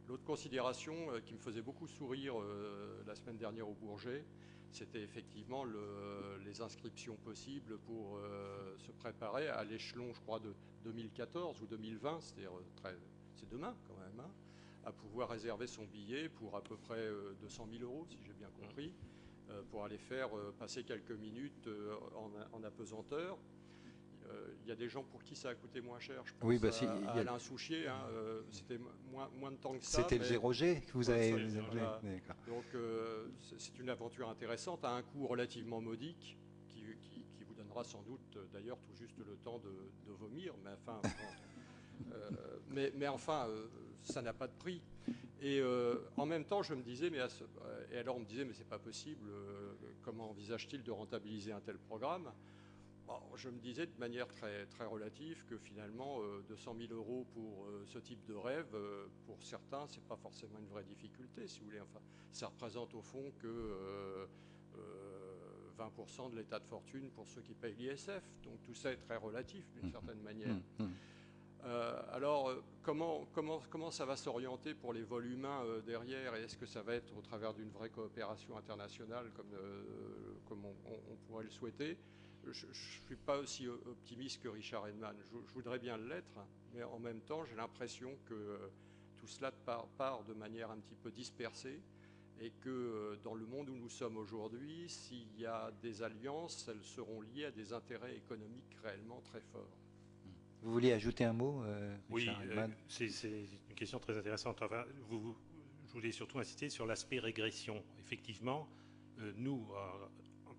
L'autre considération qui me faisait beaucoup sourire la semaine dernière au Bourget, c'était effectivement les inscriptions possibles pour se préparer à l'échelon, je crois, de 2014 ou 2020, c'est-à-dire c'est demain quand même, hein, à pouvoir réserver son billet pour à peu près 200 000 euros, si j'ai bien compris, pour aller faire passer quelques minutes en apesanteur. Il y a des gens pour qui ça a coûté moins cher. Je pense Oui, bah, à Alain Souchier, hein, c'était moins de temps que ça. C'était le 0G que vous avez... Voilà. D'accord. Donc c'est une aventure intéressante à un coût relativement modique qui vous donnera sans doute d'ailleurs tout juste le temps de vomir. Mais enfin, bon, mais enfin ça n'a pas de prix. Et en même temps, je me disais, et alors on me disait, mais c'est pas possible, comment envisage-t-il de rentabiliser un tel programme? Bon, je me disais de manière très, très relative que finalement 200 000 euros pour ce type de rêve, pour certains, c'est pas forcément une vraie difficulté, si vous voulez. Enfin, ça représente au fond que 20% de l'état de fortune pour ceux qui payent l'ISF. Donc tout ça est très relatif d'une certaine manière. Alors, comment ça va s'orienter pour les vols humains derrière? Et est-ce que ça va être au travers d'une vraie coopération internationale comme on pourrait le souhaiter? Je ne suis pas aussi optimiste que Richard Edman. Je voudrais bien l'être, mais en même temps, j'ai l'impression que tout cela part de manière un petit peu dispersée et que dans le monde où nous sommes aujourd'hui, s'il y a des alliances, elles seront liées à des intérêts économiques réellement très forts. Vous vouliez ajouter un mot, Richard Edman? C'est une question très intéressante. Enfin, je voulais surtout insister sur l'aspect régression. Effectivement, nous,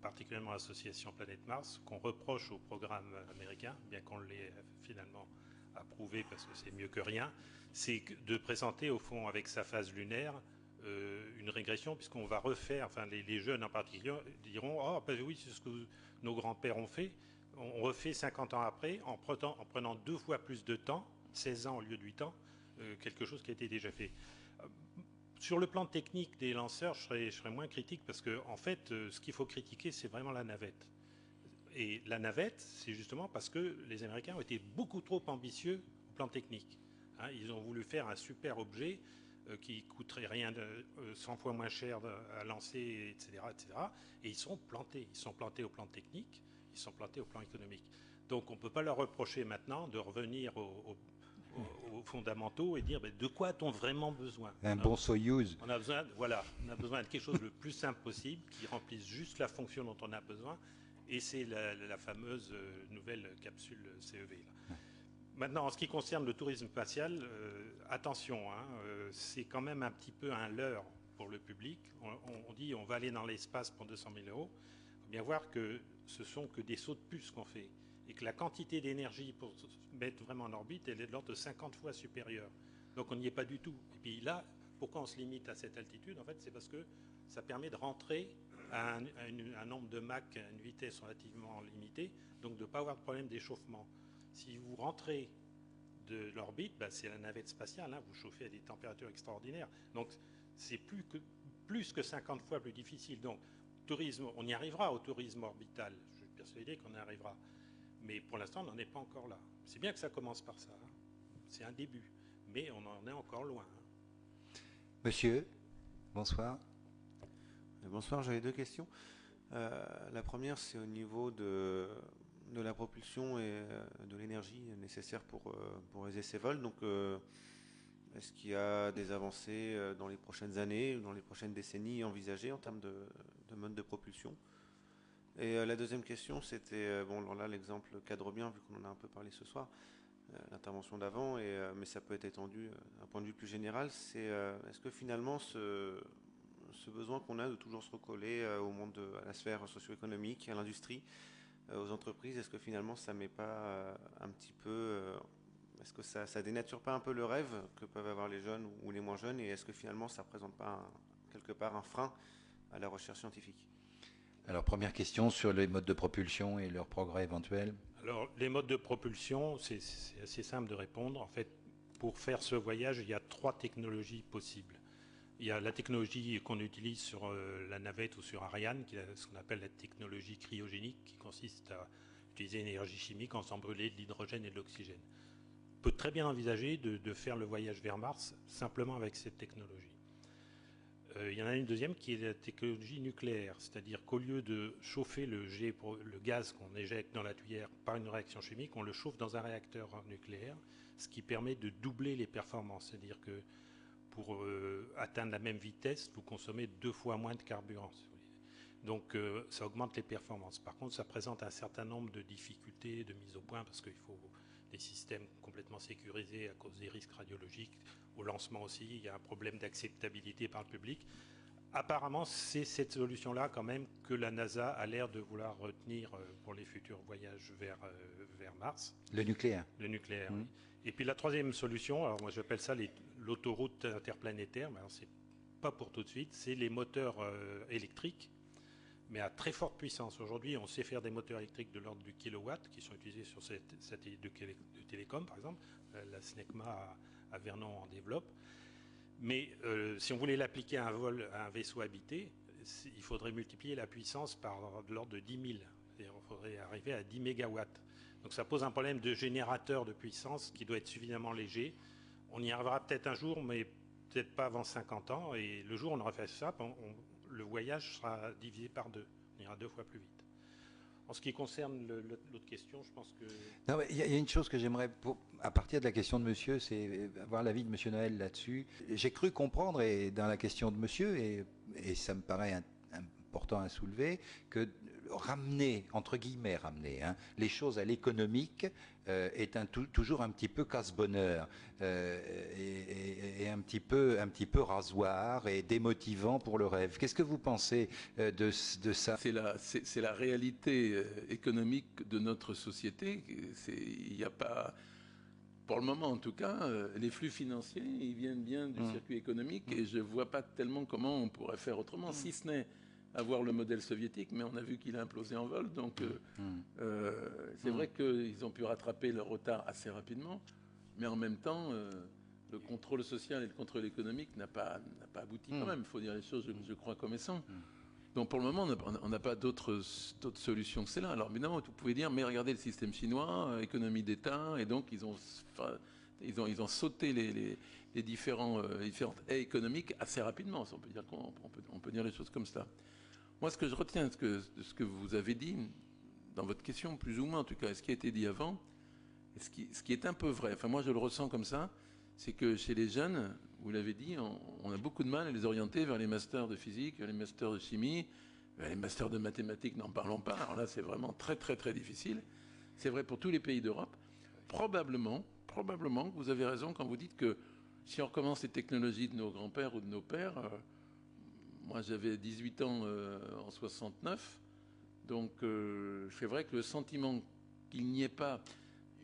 particulièrement l'association Planète Mars, qu'on reproche au programme américain, bien qu'on l'ait finalement approuvé parce que c'est mieux que rien, c'est de présenter au fond avec sa phase lunaire une régression, puisqu'on va refaire, enfin les jeunes en particulier diront « Oh, ben oui, c'est ce que nos grands-pères ont fait ». On refait 50 ans après en prenant 2 fois plus de temps, 16 ans au lieu de 8 ans, quelque chose qui a été déjà fait. Sur le plan technique des lanceurs, je serais moins critique parce que, en fait, ce qu'il faut critiquer, c'est vraiment la navette. Et la navette, c'est justement parce que les Américains ont été beaucoup trop ambitieux au plan technique. Hein, ils ont voulu faire un super objet qui coûterait rien de 100 fois moins cher à lancer, etc., etc. Et ils sont plantés. Ils sont plantés au plan technique, ils sont plantés au plan économique. Donc on ne peut pas leur reprocher maintenant de revenir aux fondamentaux et dire de quoi a-t-on vraiment besoin? Un bon Soyouz. On a besoin, voilà, on a besoin de quelque chose le plus simple possible qui remplisse juste la fonction dont on a besoin, et c'est la fameuse nouvelle capsule CEV. Là. Maintenant, en ce qui concerne le tourisme spatial, attention, hein, c'est quand même un petit peu un leurre pour le public. On dit on va aller dans l'espace pour 200 000 euros. Il faut bien voir que ce sont que des sauts de puce qu'on fait, et que la quantité d'énergie pour se mettre vraiment en orbite, elle est de l'ordre de 50 fois supérieure. Donc on n'y est pas du tout. Et puis là, pourquoi on se limite à cette altitude? En fait, c'est parce que ça permet de rentrer à un nombre de Mach, à une vitesse relativement limitée, donc de ne pas avoir de problème d'échauffement. Si vous rentrez de l'orbite, c'est la navette spatiale, hein, vous chauffez à des températures extraordinaires. Donc c'est plus que 50 fois plus difficile. Donc tourisme, on y arrivera au tourisme orbital. Je suis persuadé qu'on y arrivera. Mais pour l'instant, on n'en est pas encore là. C'est bien que ça commence par ça. Hein. C'est un début. Mais on en est encore loin. Hein. Monsieur, bonsoir. Bonsoir, j'avais 2 questions. La première, c'est au niveau de la propulsion et de l'énergie nécessaire pour réaliser ces vols. Donc, est-ce qu'il y a des avancées dans les prochaines années ou dans les prochaines décennies envisagées en termes de mode de propulsion? Et la deuxième question, c'était, bon là l'exemple cadre bien vu qu'on en a un peu parlé ce soir, l'intervention d'avant, mais ça peut être étendu d'un point de vue plus général, c'est est-ce que finalement ce besoin qu'on a de toujours se recoller au monde, à la sphère socio-économique, à l'industrie, aux entreprises, est-ce que finalement ça met pas un petit peu, est-ce que ça dénature pas un peu le rêve que peuvent avoir les jeunes ou les moins jeunes, et est-ce que finalement ça représente pas quelque part un frein à la recherche scientifique? Alors, première question sur les modes de propulsion et leur progrès éventuel. Alors, les modes de propulsion, c'est assez simple de répondre. En fait, pour faire ce voyage, il y a 3 technologies possibles. Il y a la technologie qu'on utilise sur la navette ou sur Ariane, qui est ce qu'on appelle la technologie cryogénique, qui consiste à utiliser une énergie chimique en faisant brûler de l'hydrogène et de l'oxygène. On peut très bien envisager de faire le voyage vers Mars simplement avec cette technologie. Il y en a une deuxième qui est la technologie nucléaire, c'est-à-dire qu'au lieu de chauffer le gaz qu'on éjecte dans la tuyère par une réaction chimique, on le chauffe dans un réacteur nucléaire, ce qui permet de doubler les performances. C'est-à-dire que pour atteindre la même vitesse, vous consommez 2 fois moins de carburant. Si vous voulez. Donc ça augmente les performances. Par contre, ça présente un certain nombre de difficultés de mise au point parce qu'il faut des systèmes complètement sécurisés à cause des risques radiologiques. Au lancement aussi, il y a un problème d'acceptabilité par le public. Apparemment, c'est cette solution-là quand même que la NASA a l'air de vouloir retenir pour les futurs voyages vers Mars. Le nucléaire. Le nucléaire, oui. Et puis la troisième solution, alors moi j'appelle ça l'autoroute interplanétaire, mais alors c'est pas pour tout de suite, c'est les moteurs électriques, mais à très forte puissance. Aujourd'hui, on sait faire des moteurs électriques de l'ordre du kilowatt qui sont utilisés sur ces satellites de télécom, par exemple. La SNECMA à Vernon en développe. Mais si on voulait l'appliquer à un vaisseau habité, il faudrait multiplier la puissance par de l'ordre de 10 000. C'est-à-dire qu'il faudrait arriver à 10 mégawatts. Donc ça pose un problème de générateur de puissance qui doit être suffisamment léger. On y arrivera peut-être un jour, mais peut-être pas avant 50 ans. Et le jour où on aura fait ça, le voyage sera divisé par 2. On ira 2 fois plus vite. En ce qui concerne l'autre question, je pense que... Non, il y a une chose que j'aimerais, à partir de la question de monsieur, c'est avoir l'avis de monsieur Noël là-dessus. J'ai cru comprendre, et dans la question de monsieur, et ça me paraît important à soulever, que ramener, entre guillemets ramener, les choses à l'économique est toujours un petit peu casse-bonheur et un petit peu rasoir et démotivant pour le rêve. Qu'est-ce que vous pensez de ça? C'est la réalité économique de notre société. Il n'y a pas... Pour le moment, en tout cas, les flux financiers, ils viennent bien du circuit économique et je ne vois pas tellement comment on pourrait faire autrement, si ce n'est avoir le modèle soviétique, mais on a vu qu'il a implosé en vol. Donc, c'est vrai qu'ils ont pu rattraper leur retard assez rapidement, mais en même temps, le contrôle social et le contrôle économique n'a pas abouti quand même. Il faut dire les choses, je crois, comme elles sont. Donc, pour le moment, on n'a pas d'autres solutions que celle-là. Alors, évidemment, vous pouvez dire, mais regardez le système chinois, économie d'État, et donc ils ont sauté les différentes haies économiques assez rapidement. On peut dire les choses comme ça. Moi, ce que je retiens de ce que vous avez dit, dans votre question, plus ou moins en tout cas, ce qui a été dit avant, et ce qui est un peu vrai, enfin moi je le ressens comme ça, c'est que chez les jeunes, vous l'avez dit, on a beaucoup de mal à les orienter vers les masters de physique, vers les masters de chimie, vers les masters de mathématiques, n'en parlons pas. Alors là, c'est vraiment très très très difficile. C'est vrai pour tous les pays d'Europe. Probablement que vous avez raison quand vous dites que si on recommence les technologies de nos grands-pères ou de nos pères... moi, j'avais 18 ans en 69, donc c'est vrai que le sentiment qu'il n'y ait pas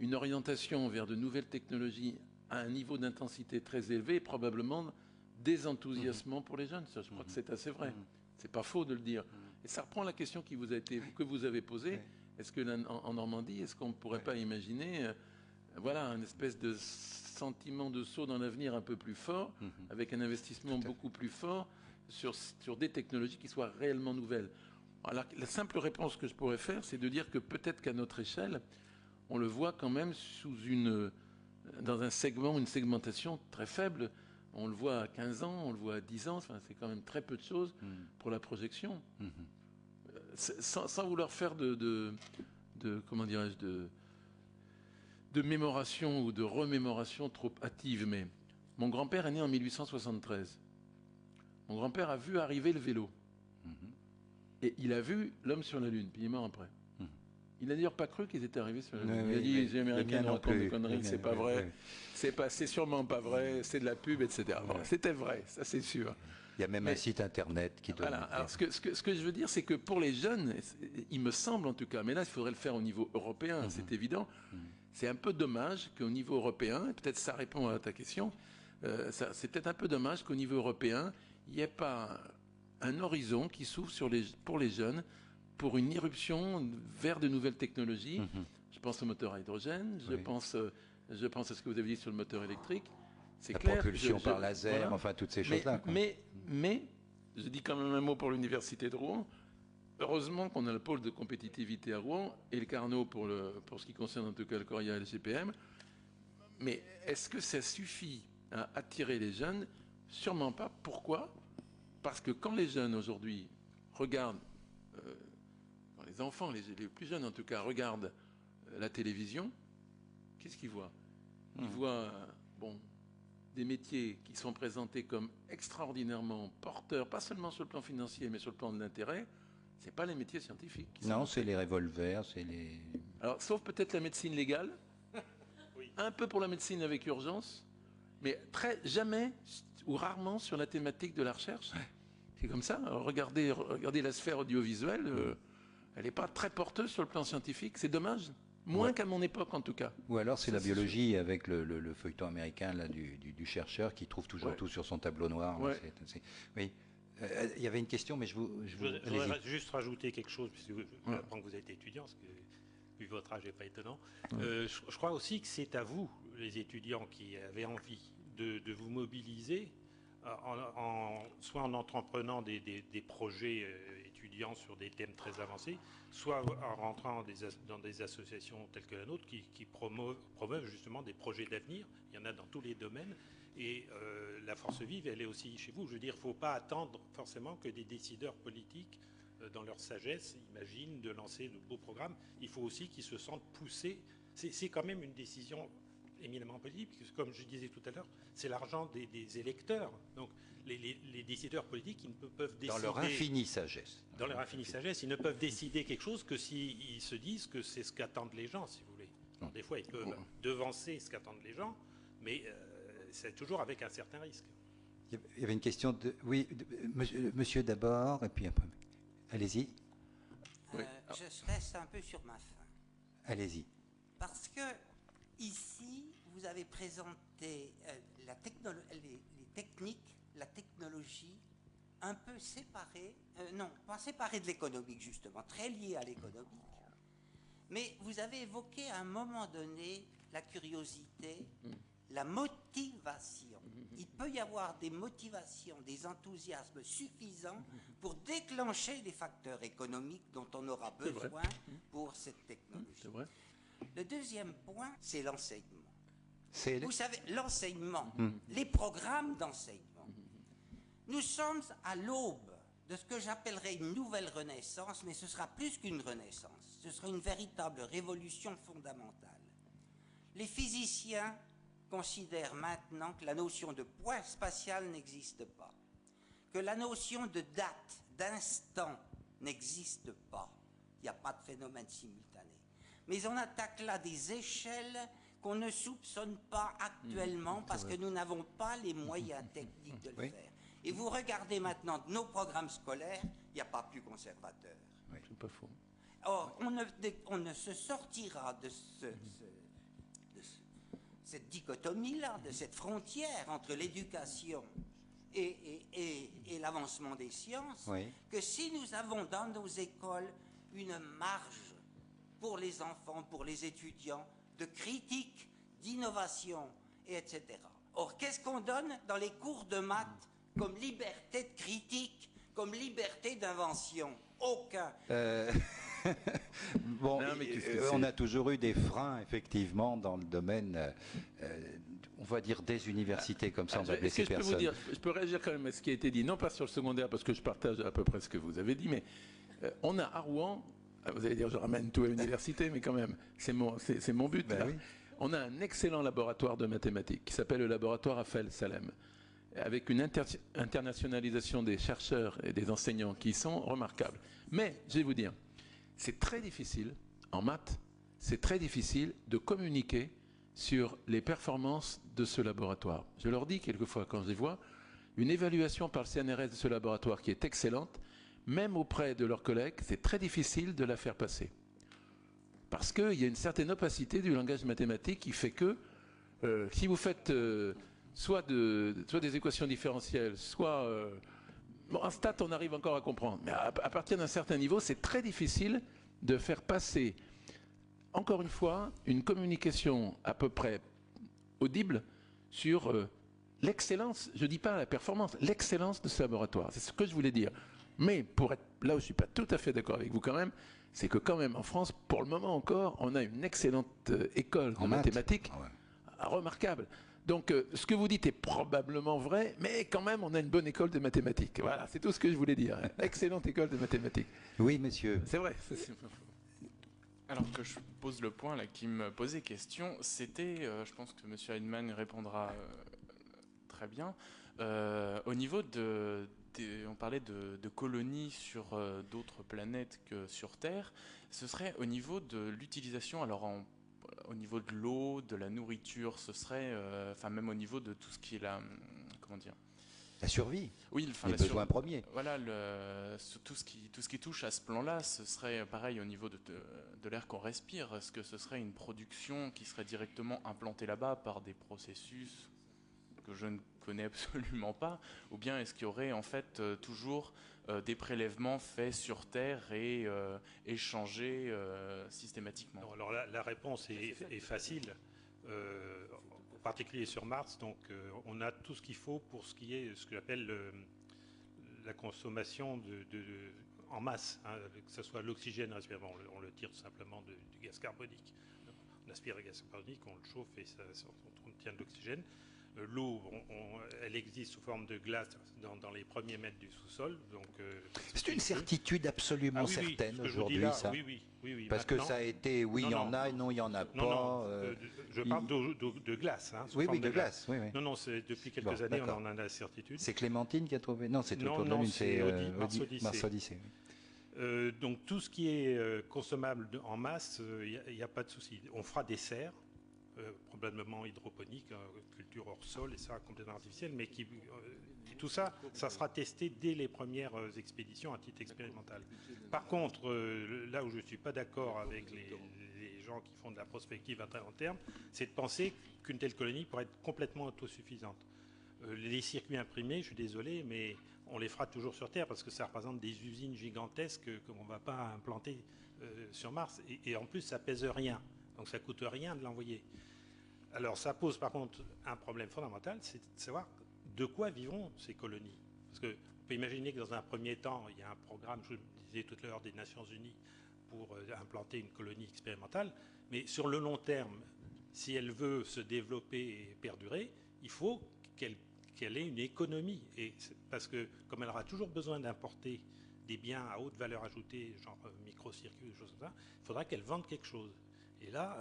une orientation vers de nouvelles technologies à un niveau d'intensité très élevé est probablement désenthousiasmant pour les jeunes. Ça, je crois que c'est assez vrai. C'est pas faux de le dire. Et ça reprend la question que vous avez posée. Est-ce que en Normandie, est-ce qu'on ne pourrait pas imaginer un espèce de sentiment de saut dans l'avenir un peu plus fort, avec un investissement beaucoup plus fort sur des technologies qui soient réellement nouvelles. Alors, la simple réponse que je pourrais faire, c'est de dire que peut-être qu'à notre échelle, on le voit quand même dans un segment, une segmentation très faible. On le voit à 15 ans, on le voit à 10 ans, enfin, c'est quand même très peu de choses pour la projection. Sans vouloir faire comment dirais-je, de mémoration ou de remémoration trop hâtive, mais mon grand-père est né en 1873. Mon grand-père a vu arriver le vélo. Et il a vu l'homme sur la Lune, puis il est mort après. Il n'a d'ailleurs pas cru qu'ils étaient arrivés sur la Lune. Il a dit, les Américains nous racontent des conneries, c'est pas vrai, c'est sûrement pas vrai, c'est de la pub, etc. Bon, c'était vrai, ça c'est sûr. Il y a même un site internet qui donne... Voilà. Alors, ce que je veux dire, c'est que pour les jeunes, il me semble en tout cas, mais là il faudrait le faire au niveau européen, c'est évident, c'est un peu dommage qu'au niveau européen, et peut-être ça répond à ta question, c'est peut-être un peu dommage qu'au niveau européen, il n'y ait pas un horizon qui s'ouvre pour les jeunes pour une irruption vers de nouvelles technologies. Je pense au moteur à hydrogène, je pense à ce que vous avez dit sur le moteur électrique. C'est clair. Propulsion par laser, enfin toutes ces choses-là. Mais, je dis quand même un mot pour l'université de Rouen. Heureusement qu'on a le pôle de compétitivité à Rouen et le Carnot pour ce qui concerne en tout cas le Coria et le GPM. Mais est-ce que ça suffit à attirer les jeunes? Sûrement pas. Pourquoi? Parce que quand les jeunes aujourd'hui regardent, les enfants, les plus jeunes en tout cas, regardent la télévision, qu'est-ce qu'ils voient? Ils voient, des métiers qui sont présentés comme extraordinairement porteurs, pas seulement sur le plan financier, mais sur le plan de l'intérêt, ce n'est pas les métiers scientifiques. Non, c'est les revolvers, c'est les... Alors, sauf peut-être la médecine légale, Oui. un peu pour la médecine avec urgence, mais jamais ou rarement sur la thématique de la recherche. C'est comme ça. Alors, regardez la sphère audiovisuelle, elle n'est pas très porteuse sur le plan scientifique. C'est dommage. Moins qu'à mon époque, en tout cas. Ou alors c'est Ça, la c'est biologie avec le feuilleton américain là, du chercheur qui trouve toujours Ouais. tout sur son tableau noir. Ouais. Oui. Il y avait une question, mais je vous... Je allez-y. voudrais juste rajouter quelque chose, puisque j'apprends que vous avez été étudiant, parce que vu votre âge n'est pas étonnant. Je crois aussi que c'est à vous, les étudiants, qui avez envie de vous mobiliser, soit en entreprenant des projets étudiants sur des thèmes très avancés, soit en rentrant dans des associations telles que la nôtre qui promeuvent justement des projets d'avenir. Il y en a dans tous les domaines. Et la force vive, elle est aussi chez vous. Je veux dire, il ne faut pas attendre forcément que des décideurs politiques, dans leur sagesse, imaginent de lancer de beaux programmes. Il faut aussi qu'ils se sentent poussés. C'est quand même une décision éminemment politique, parce que, comme je disais tout à l'heure, c'est l'argent des électeurs. Donc, les décideurs politiques, ils ne peuvent décider... Dans leur infinie sagesse. Dans leur infinie sagesse, ils ne peuvent décider quelque chose que s'ils se disent que c'est ce qu'attendent les gens, si vous voulez. Alors, des fois, ils peuvent devancer ce qu'attendent les gens, mais c'est toujours avec un certain risque. Il y avait une question de... Oui, monsieur d'abord, et puis après... Allez-y. Oui. Je reste un peu sur ma faim. Allez-y. Parce que ici, vous avez présenté les techniques, la technologie, un peu séparées, non, pas séparées de l'économique justement, très liées à l'économique. Mais vous avez évoqué à un moment donné la curiosité, la motivation. Il peut y avoir des motivations, des enthousiasmes suffisants pour déclencher les facteurs économiques dont on aura besoin pour cette technologie. C'est vrai. Le deuxième point, c'est l'enseignement. C'est Vous savez, l'enseignement, les programmes d'enseignement. Nous sommes à l'aube de ce que j'appellerais une nouvelle renaissance, mais ce sera plus qu'une renaissance. Ce sera une véritable révolution fondamentale. Les physiciens considèrent maintenant que la notion de point spatial n'existe pas, que la notion de date, d'instant n'existe pas. Il n'y a pas de phénomène simultané. Mais on attaque là des échelles qu'on ne soupçonne pas actuellement parce que nous n'avons pas les moyens techniques de le faire. Et vous regardez maintenant nos programmes scolaires, il n'y a pas plus conservateur. Oui. C'est pas faux. Or, on ne se sortira de cette dichotomie-là, de cette frontière entre l'éducation et l'avancement des sciences, que si nous avons dans nos écoles une marge pour les enfants, pour les étudiants, de critique, d'innovation, etc. Or, qu'est-ce qu'on donne dans les cours de maths comme liberté de critique, comme liberté d'invention? Aucun. Bon, Non, mais on a toujours eu des freins, effectivement, dans le domaine, on va dire, des universités, comme ça, on va blesser personne. Je peux réagir quand même à ce qui a été dit, non pas sur le secondaire, parce que je partage à peu près ce que vous avez dit, mais on a à Rouen, vous allez dire, je ramène tout à l'université, mais quand même, c'est mon but. Ben oui. On a un excellent laboratoire de mathématiques qui s'appelle le laboratoire Raphaël Salem, avec une internationalisation des chercheurs et des enseignants qui sont remarquables. Mais, je vais vous dire, c'est très difficile, en maths, c'est très difficile de communiquer sur les performances de ce laboratoire. Je leur dis quelquefois, quand je les vois, une évaluation par le CNRS de ce laboratoire qui est excellente, même auprès de leurs collègues, c'est très difficile de la faire passer. Parce qu'il y a une certaine opacité du langage mathématique qui fait que, si vous faites soit des équations différentielles, soit... en stats, on arrive encore à comprendre. Mais à partir d'un certain niveau, c'est très difficile de faire passer, encore une fois, une communication à peu près audible sur l'excellence, je ne dis pas la performance, l'excellence de ce laboratoire. C'est ce que je voulais dire. Mais pour être là où je ne suis pas tout à fait d'accord avec vous quand même, c'est que quand même en France, pour le moment encore, on a une excellente école en mathématiques, remarquable. Donc ce que vous dites est probablement vrai, mais quand même on a une bonne école de mathématiques. Voilà, c'est tout ce que je voulais dire. Excellente école de mathématiques. Oui, monsieur. C'est vrai. Alors que je pose le point là qui me posait question, c'était, je pense que M. Heinemann répondra très bien. Au niveau on parlait de colonies sur d'autres planètes que sur Terre. Ce serait au niveau de l'utilisation, alors au niveau de l'eau, de la nourriture, ce serait, enfin même au niveau de tout ce qui est comment dire, la survie, oui, enfin, les besoins premiers. Voilà, tout ce qui touche à ce plan-là, ce serait pareil au niveau de l'air qu'on respire. Est-ce que ce serait une production qui serait directement implantée là-bas par des processus que je ne connais absolument pas, ou bien est-ce qu'il y aurait en fait toujours des prélèvements faits sur Terre et échangés systématiquement? Non, alors la réponse est facile. En particulier sur Mars, donc on a tout ce qu'il faut pour ce qui est ce que j'appelle la consommation en masse, hein, que ce soit l'oxygène respiré, on le tire tout simplement du gaz carbonique. On aspire le gaz carbonique, on le chauffe et on obtient de l'oxygène. L'eau, elle existe sous forme de glace dans les premiers mètres du sous-sol. C'est une certitude absolument certaine aujourd'hui, ça. Oui. Parce que ça a été, oui, il y en a, non, il n'y en a pas. Non, je parle de glace. Hein, oui, de glace. Oui. Non, depuis quelques années, on en a la certitude. C'est Clémentine qui a trouvé. Non, c'est autour de la Lune, c'est Mars Odyssée. Donc tout ce qui est consommable en masse, il n'y a pas de souci. On fera des serres. Probablement hydroponique, culture hors sol et ça complètement artificielle, mais tout ça sera testé dès les premières expéditions à titre expérimental. Par contre, là où je ne suis pas d'accord avec les gens qui font de la prospective à très long terme, c'est de penser qu'une telle colonie pourrait être complètement autosuffisante. Les circuits imprimés, je suis désolé, mais on les fera toujours sur Terre parce que ça représente des usines gigantesques qu'on ne va pas implanter sur Mars. Et en plus, ça pèse rien. Donc ça ne coûte rien de l'envoyer. Alors ça pose par contre un problème fondamental, c'est de savoir de quoi vivront ces colonies. Parce qu'on peut imaginer que dans un premier temps, il y a un programme, je le disais tout à l'heure, des Nations Unies pour implanter une colonie expérimentale. Mais sur le long terme, si elle veut se développer et perdurer, il faut qu'elle ait une économie. Parce que comme elle aura toujours besoin d'importer des biens à haute valeur ajoutée, genre microcircuits, des choses comme ça, il faudra qu'elle vende quelque chose. Et là,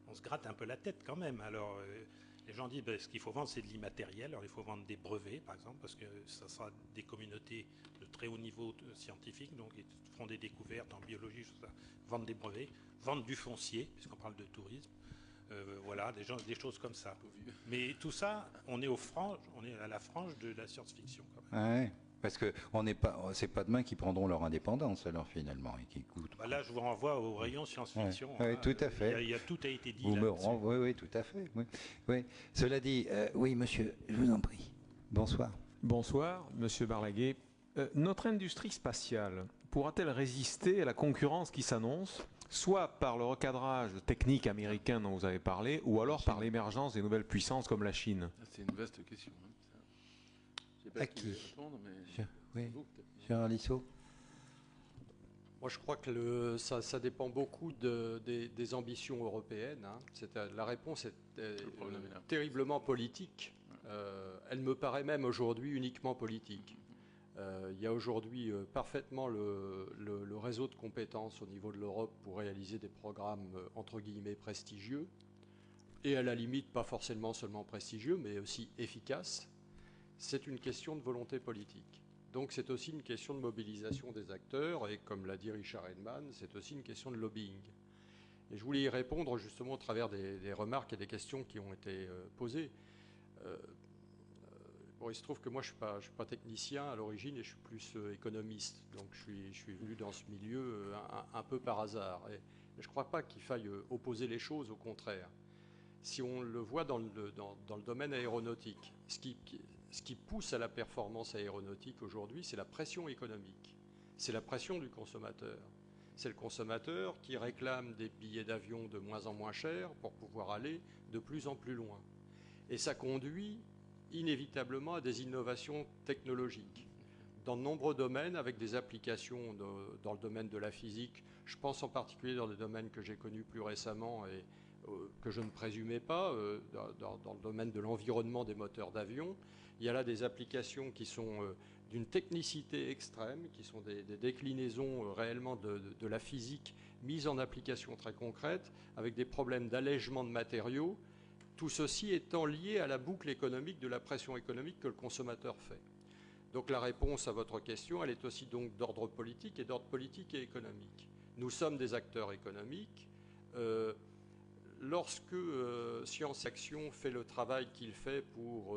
on se gratte un peu la tête quand même. Alors, les gens disent ce qu'il faut vendre, c'est de l'immatériel. Alors, il faut vendre des brevets, par exemple, parce que ça sera des communautés de très haut niveau scientifique, donc ils feront des découvertes en biologie, tout ça. Vendre des brevets, vendre du foncier, puisqu'on parle de tourisme. Voilà, des choses comme ça. Mais tout ça, on est à la frange de la science-fiction quand même. Ouais. Parce que c'est pas demain qu'ils prendront leur indépendance alors finalement et qui coûtent. Là, je vous renvoie au rayon science-fiction. Oui, tout à fait. Tout a été dit. Oui, tout à fait. Oui. Cela dit, oui, monsieur, je vous en prie. Bonsoir. Bonsoir, monsieur Barlaguet. Notre industrie spatiale pourra-t-elle résister à la concurrence qui s'annonce, soit par le recadrage technique américain dont vous avez parlé, ou alors par l'émergence des nouvelles puissances comme la Chine? C'est une vaste question. À qui oui, Gérard Lissot. Moi, je crois que ça dépend beaucoup des ambitions européennes. Hein. La réponse est terriblement politique. Elle me paraît même aujourd'hui uniquement politique. Il y a aujourd'hui parfaitement le réseau de compétences au niveau de l'Europe pour réaliser des programmes entre guillemets prestigieux et à la limite pas forcément seulement prestigieux mais aussi efficaces. C'est une question de volonté politique. Donc c'est aussi une question de mobilisation des acteurs et comme l'a dit Richard Heinemann, c'est aussi une question de lobbying. Et je voulais y répondre justement au travers des remarques et des questions qui ont été posées. Il se trouve que moi je suis pas technicien à l'origine et je suis plus économiste. Donc je suis venu dans ce milieu un peu par hasard. Et je ne crois pas qu'il faille opposer les choses, au contraire. Si on le voit dans le domaine aéronautique, ce qui pousse à la performance aéronautique aujourd'hui, c'est la pression économique. C'est la pression du consommateur. C'est le consommateur qui réclame des billets d'avion de moins en moins chers pour pouvoir aller de plus en plus loin. Et ça conduit inévitablement à des innovations technologiques dans de nombreux domaines, avec des applications dans le domaine de la physique. Je pense en particulier dans des domaines que j'ai connus plus récemment et que je ne présumais pas, dans le domaine de l'environnement des moteurs d'avion. Il y a là des applications qui sont d'une technicité extrême, qui sont des déclinaisons réellement de la physique mises en application très concrète, avec des problèmes d'allègement de matériaux. tout ceci étant lié à la boucle économique de la pression économique que le consommateur fait. Donc la réponse à votre question, elle est aussi donc d'ordre politique et d'ordre politique et économique. Nous sommes des acteurs économiques. Lorsque Science Action fait le travail qu'il fait pour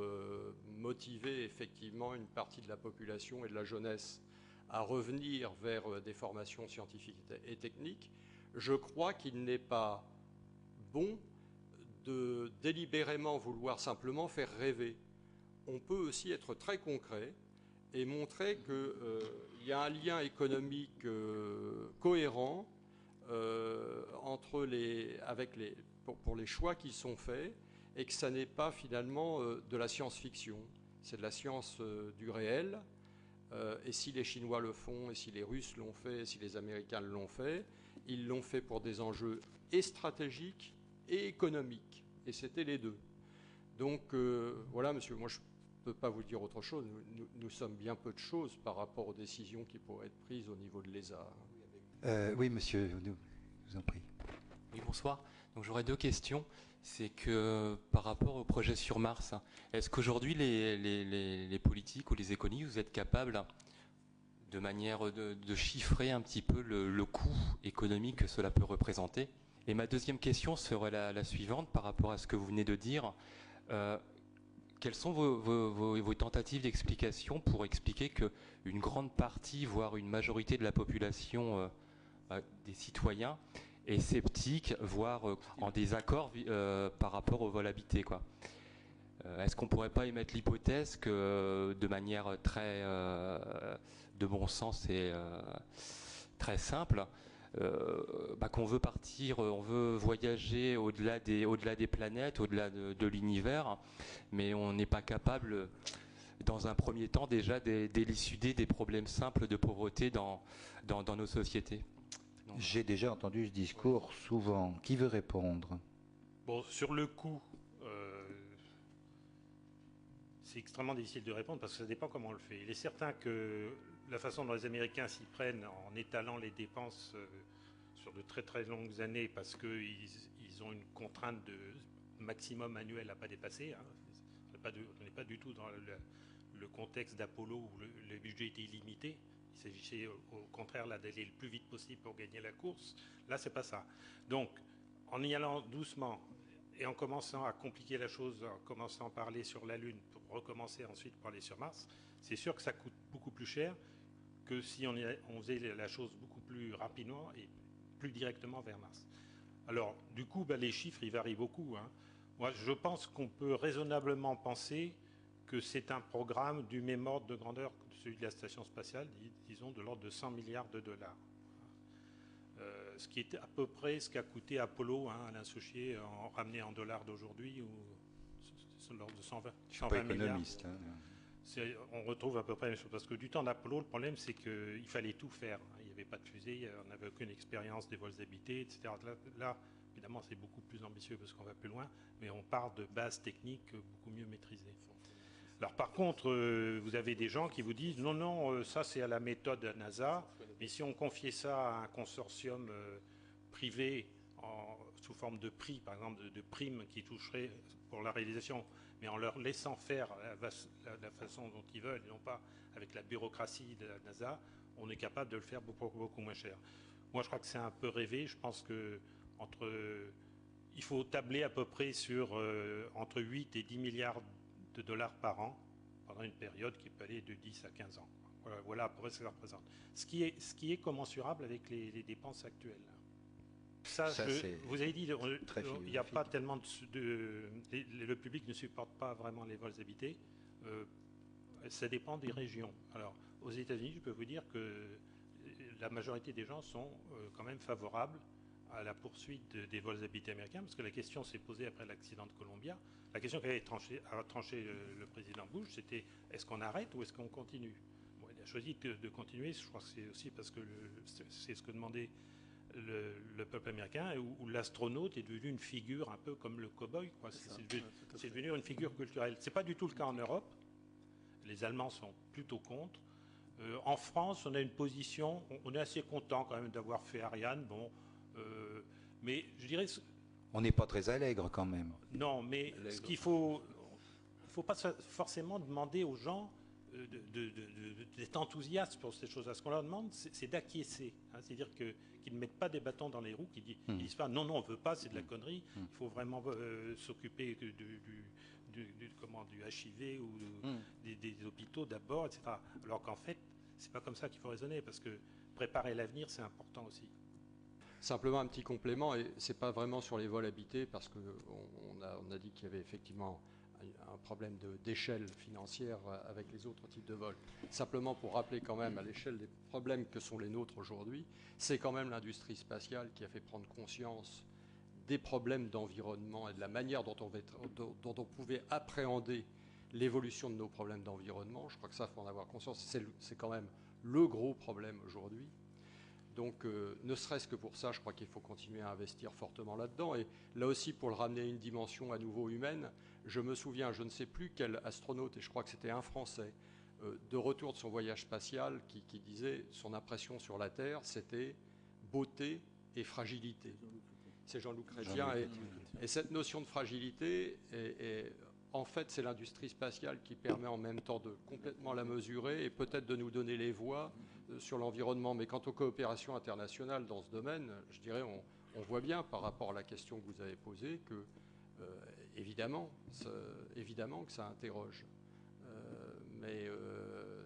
motiver effectivement une partie de la population et de la jeunesse à revenir vers des formations scientifiques et techniques, je crois qu'il n'est pas bon de délibérément vouloir simplement faire rêver. On peut aussi être très concret et montrer qu'il y a un lien économique cohérent pour les choix qui sont faits, et que ça n'est pas finalement de la science-fiction, c'est de la science du réel. Et si les Chinois le font, et si les Russes l'ont fait, et si les Américains l'ont fait, ils l'ont fait pour des enjeux et stratégiques et économiques. Et c'était les deux. Donc voilà, monsieur, moi je ne peux pas vous dire autre chose. Nous sommes bien peu de choses par rapport aux décisions qui pourraient être prises au niveau de l'ESA. Oui, monsieur, je vous en prie. Oui, bonsoir. Donc j'aurais deux questions. C'est que par rapport au projet sur Mars, est-ce qu'aujourd'hui les politiques ou les économistes, vous êtes capables de manière de chiffrer un petit peu le coût économique que cela peut représenter? Et ma deuxième question serait la suivante par rapport à ce que vous venez de dire. Quelles sont vos tentatives d'explication pour expliquer qu'une grande partie, voire une majorité de la population des citoyens est sceptique, voire en désaccord par rapport au vol habité, quoi. Est-ce qu'on ne pourrait pas émettre l'hypothèse que de manière très de bon sens et très simple, qu'on veut partir, on veut voyager au-delà des planètes, au-delà de l'univers, mais on n'est pas capable, dans un premier temps déjà, d'élucider des problèmes simples de pauvreté dans nos sociétés? J'ai déjà entendu ce discours souvent. Qui veut répondre? Bon, sur le coût, c'est extrêmement difficile de répondre parce que ça dépend comment on le fait. Il est certain que la façon dont les Américains s'y prennent en étalant les dépenses sur de très très longues années parce qu'ils ont une contrainte de maximum annuel à ne pas dépasser. Hein. On n'est pas du tout dans le contexte d'Apollo où le budget était illimité. Il s'agissait au contraire là d'aller le plus vite possible pour gagner la course. Là, c'est pas ça. Donc, en y allant doucement et en commençant à compliquer la chose, en commençant à parler sur la Lune pour recommencer ensuite à parler sur Mars, c'est sûr que ça coûte beaucoup plus cher que si on faisait la chose beaucoup plus rapidement et plus directement vers Mars. Alors, du coup, les chiffres, ils varient beaucoup. Hein. Moi, je pense qu'on peut raisonnablement penser que c'est un programme du même ordre de grandeur que celui de la station spatiale, disons de l'ordre de 100 milliards de dollars. Ce qui est à peu près ce qu'a coûté Apollo, hein, Alain Souchier, ramené en dollars d'aujourd'hui, ou c'est de l'ordre de 120 milliards. Je ne suis pas économiste. Hein. On retrouve à peu près la même chose. Parce que du temps d'Apollo, le problème, c'est qu'il fallait tout faire. Il n'y avait pas de fusée, on n'avait aucune expérience des vols habités, etc. Là, évidemment, c'est beaucoup plus ambitieux parce qu'on va plus loin, mais on part de bases techniques beaucoup mieux maîtrisées. Alors par contre, vous avez des gens qui vous disent non, ça c'est à la méthode de la NASA, mais si on confiait ça à un consortium privé sous forme de prix, par exemple de primes qui toucheraient pour la réalisation, mais en leur laissant faire la façon dont ils veulent, et non pas avec la bureaucratie de la NASA, on est capable de le faire beaucoup moins cher. Moi je crois que c'est un peu rêvé, je pense que il faut tabler à peu près sur entre 8 et 10 milliards de dollars par an pendant une période qui peut aller de 10 à 15 ans. Voilà à peu près ce que ça représente. Ce qui est commensurable avec les dépenses actuelles. Vous avez dit, il n'y a pas tellement le public ne supporte pas vraiment les vols habités. Ça dépend des régions. Alors, aux États-Unis, je peux vous dire que la majorité des gens sont quand même favorables à la poursuite des vols habités américains, parce que la question s'est posée après l'accident de Columbia. La question qu'avait tranché le président Bush, c'était est-ce qu'on arrête ou est-ce qu'on continue? Bon, il a choisi de continuer, je crois que c'est aussi parce que c'est ce que demandait le peuple américain, où l'astronaute est devenu une figure un peu comme le cow-boy. C'est devenu une figure culturelle. Ce n'est pas du tout le cas en Europe. Les Allemands sont plutôt contre. En France, on a une position, on est assez content quand même d'avoir fait Ariane, bon, mais je dirais, On n'est pas très allègre quand même. Non, mais ce qu'il faut, il ne faut pas forcément demander aux gens d'être enthousiastes pour ces choses-là. Ce qu'on leur demande, c'est d'acquiescer. Hein, c'est-à-dire qu'ils ne mettent pas des bâtons dans les roues, qu'ils ne disent pas non, on ne veut pas, c'est de la connerie. Il faut vraiment s'occuper du HIV ou des hôpitaux d'abord, etc. Alors qu'en fait, c'est pas comme ça qu'il faut raisonner, parce que préparer l'avenir, c'est important aussi. Simplement un petit complément, et c'est pas vraiment sur les vols habités, parce qu'on a dit qu'il y avait effectivement un problème d'échelle financière avec les autres types de vols. Simplement pour rappeler quand même à l'échelle des problèmes que sont les nôtres aujourd'hui, c'est quand même l'industrie spatiale qui a fait prendre conscience des problèmes d'environnement et de la manière dont on pouvait appréhender l'évolution de nos problèmes d'environnement. Je crois que ça, il faut en avoir conscience. C'est quand même le gros problème aujourd'hui. Donc, ne serait-ce que pour ça, je crois qu'il faut continuer à investir fortement là-dedans. Et là aussi, pour le ramener à une dimension à nouveau humaine, je me souviens, je ne sais plus quel astronaute, et je crois que c'était un Français, de retour de son voyage spatial, qui disait son impression sur la Terre, c'était beauté et fragilité. C'est Jean-Luc Chrétien. Et cette notion de fragilité, en fait, c'est l'industrie spatiale qui permet en même temps de complètement la mesurer et peut-être de nous donner les voies sur l'environnement. Mais quant aux coopérations internationales dans ce domaine, je dirais, on voit bien par rapport à la question que vous avez posée que, évidemment que ça interroge. Mais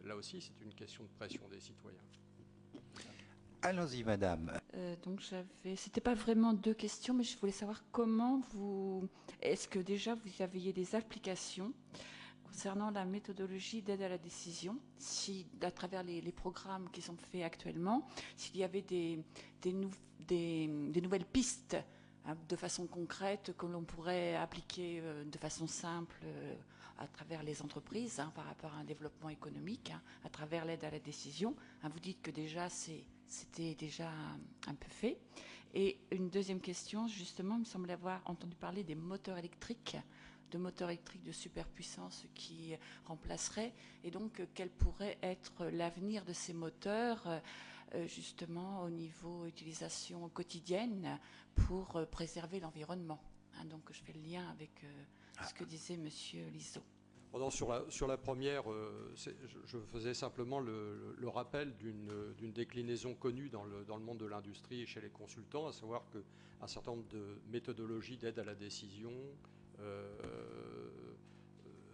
là aussi, c'est une question de pression des citoyens. Allons-y, madame. Donc c'était pas vraiment deux questions, mais je voulais savoir comment est-ce que déjà vous aviez des applications concernant la méthodologie d'aide à la décision, si à travers les programmes qui sont faits actuellement, s'il y avait des nouvelles pistes de façon concrète que l'on pourrait appliquer de façon simple à travers les entreprises par rapport à un développement économique, à travers l'aide à la décision. Vous dites que déjà c'était déjà un peu fait. Et une deuxième question, justement, il me semble avoir entendu parler des moteurs électriques, de superpuissance qui remplaceraient, et donc quel pourrait être l'avenir de ces moteurs justement au niveau utilisation quotidienne pour préserver l'environnement. Donc je fais le lien avec ce que disait Monsieur Liso. Non, sur la première, je faisais simplement le rappel d'une déclinaison connue dans le monde de l'industrie et chez les consultants, à savoir qu'un certain nombre de méthodologies d'aide à la décision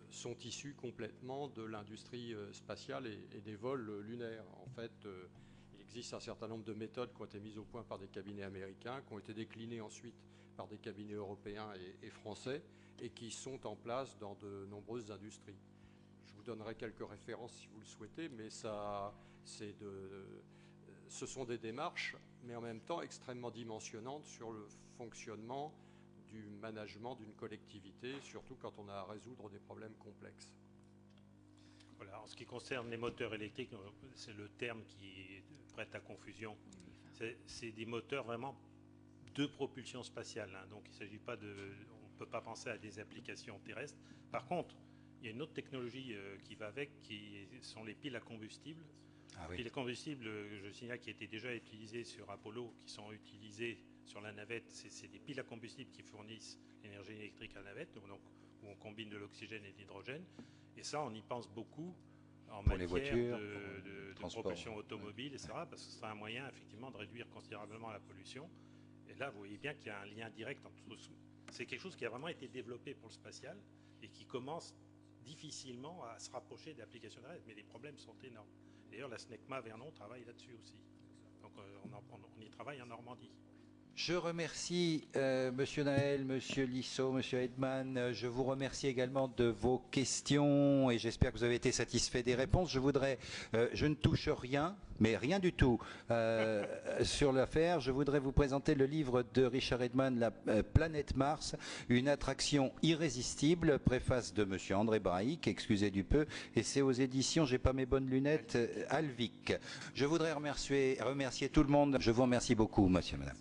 sont issues complètement de l'industrie spatiale et des vols lunaires. En fait, il existe un certain nombre de méthodes qui ont été mises au point par des cabinets américains, qui ont été déclinées ensuite par des cabinets européens et français, et qui sont en place dans de nombreuses industries. Je vous donnerai quelques références si vous le souhaitez, mais ce sont des démarches, mais en même temps extrêmement dimensionnantes sur le fonctionnement du management d'une collectivité, surtout quand on a à résoudre des problèmes complexes. Voilà, en ce qui concerne les moteurs électriques, c'est le terme qui prête à confusion. C'est des moteurs vraiment de propulsion spatiale, donc il ne s'agit pas on ne peut pas penser à des applications terrestres. Par contre, il y a une autre technologie qui va avec, qui sont les piles à combustible. Les piles à combustible, je signale, qui étaient déjà utilisées sur Apollo, qui sont utilisées sur la navette. C'est des piles à combustible qui fournissent l'énergie électrique à la navette, donc, où on combine de l'oxygène et de l'hydrogène. Et ça, on y pense beaucoup en pour matière les voitures, de propulsion automobile, etc., parce que ce sera un moyen, effectivement, de réduire considérablement la pollution. Et là, vous voyez bien qu'il y a un lien direct entre tout. C'est quelque chose qui a vraiment été développé pour le spatial et qui commence difficilement à se rapprocher d'applications terrestres, mais les problèmes sont énormes. D'ailleurs, la SNECMA Vernon travaille là-dessus aussi. Donc, on y travaille en Normandie. Je remercie Monsieur Naël, Monsieur Liso, Monsieur Hedman. Je vous remercie également de vos questions et j'espère que vous avez été satisfait des réponses. Je ne touche rien, mais rien du tout sur l'affaire. Je voudrais vous présenter le livre de Richard Hedman, La planète Mars, une attraction irrésistible, préface de Monsieur André Braic, excusez du peu, et c'est aux éditions, j'ai pas mes bonnes lunettes, Alvic. Je voudrais remercier tout le monde. Je vous remercie beaucoup, Monsieur et Madame.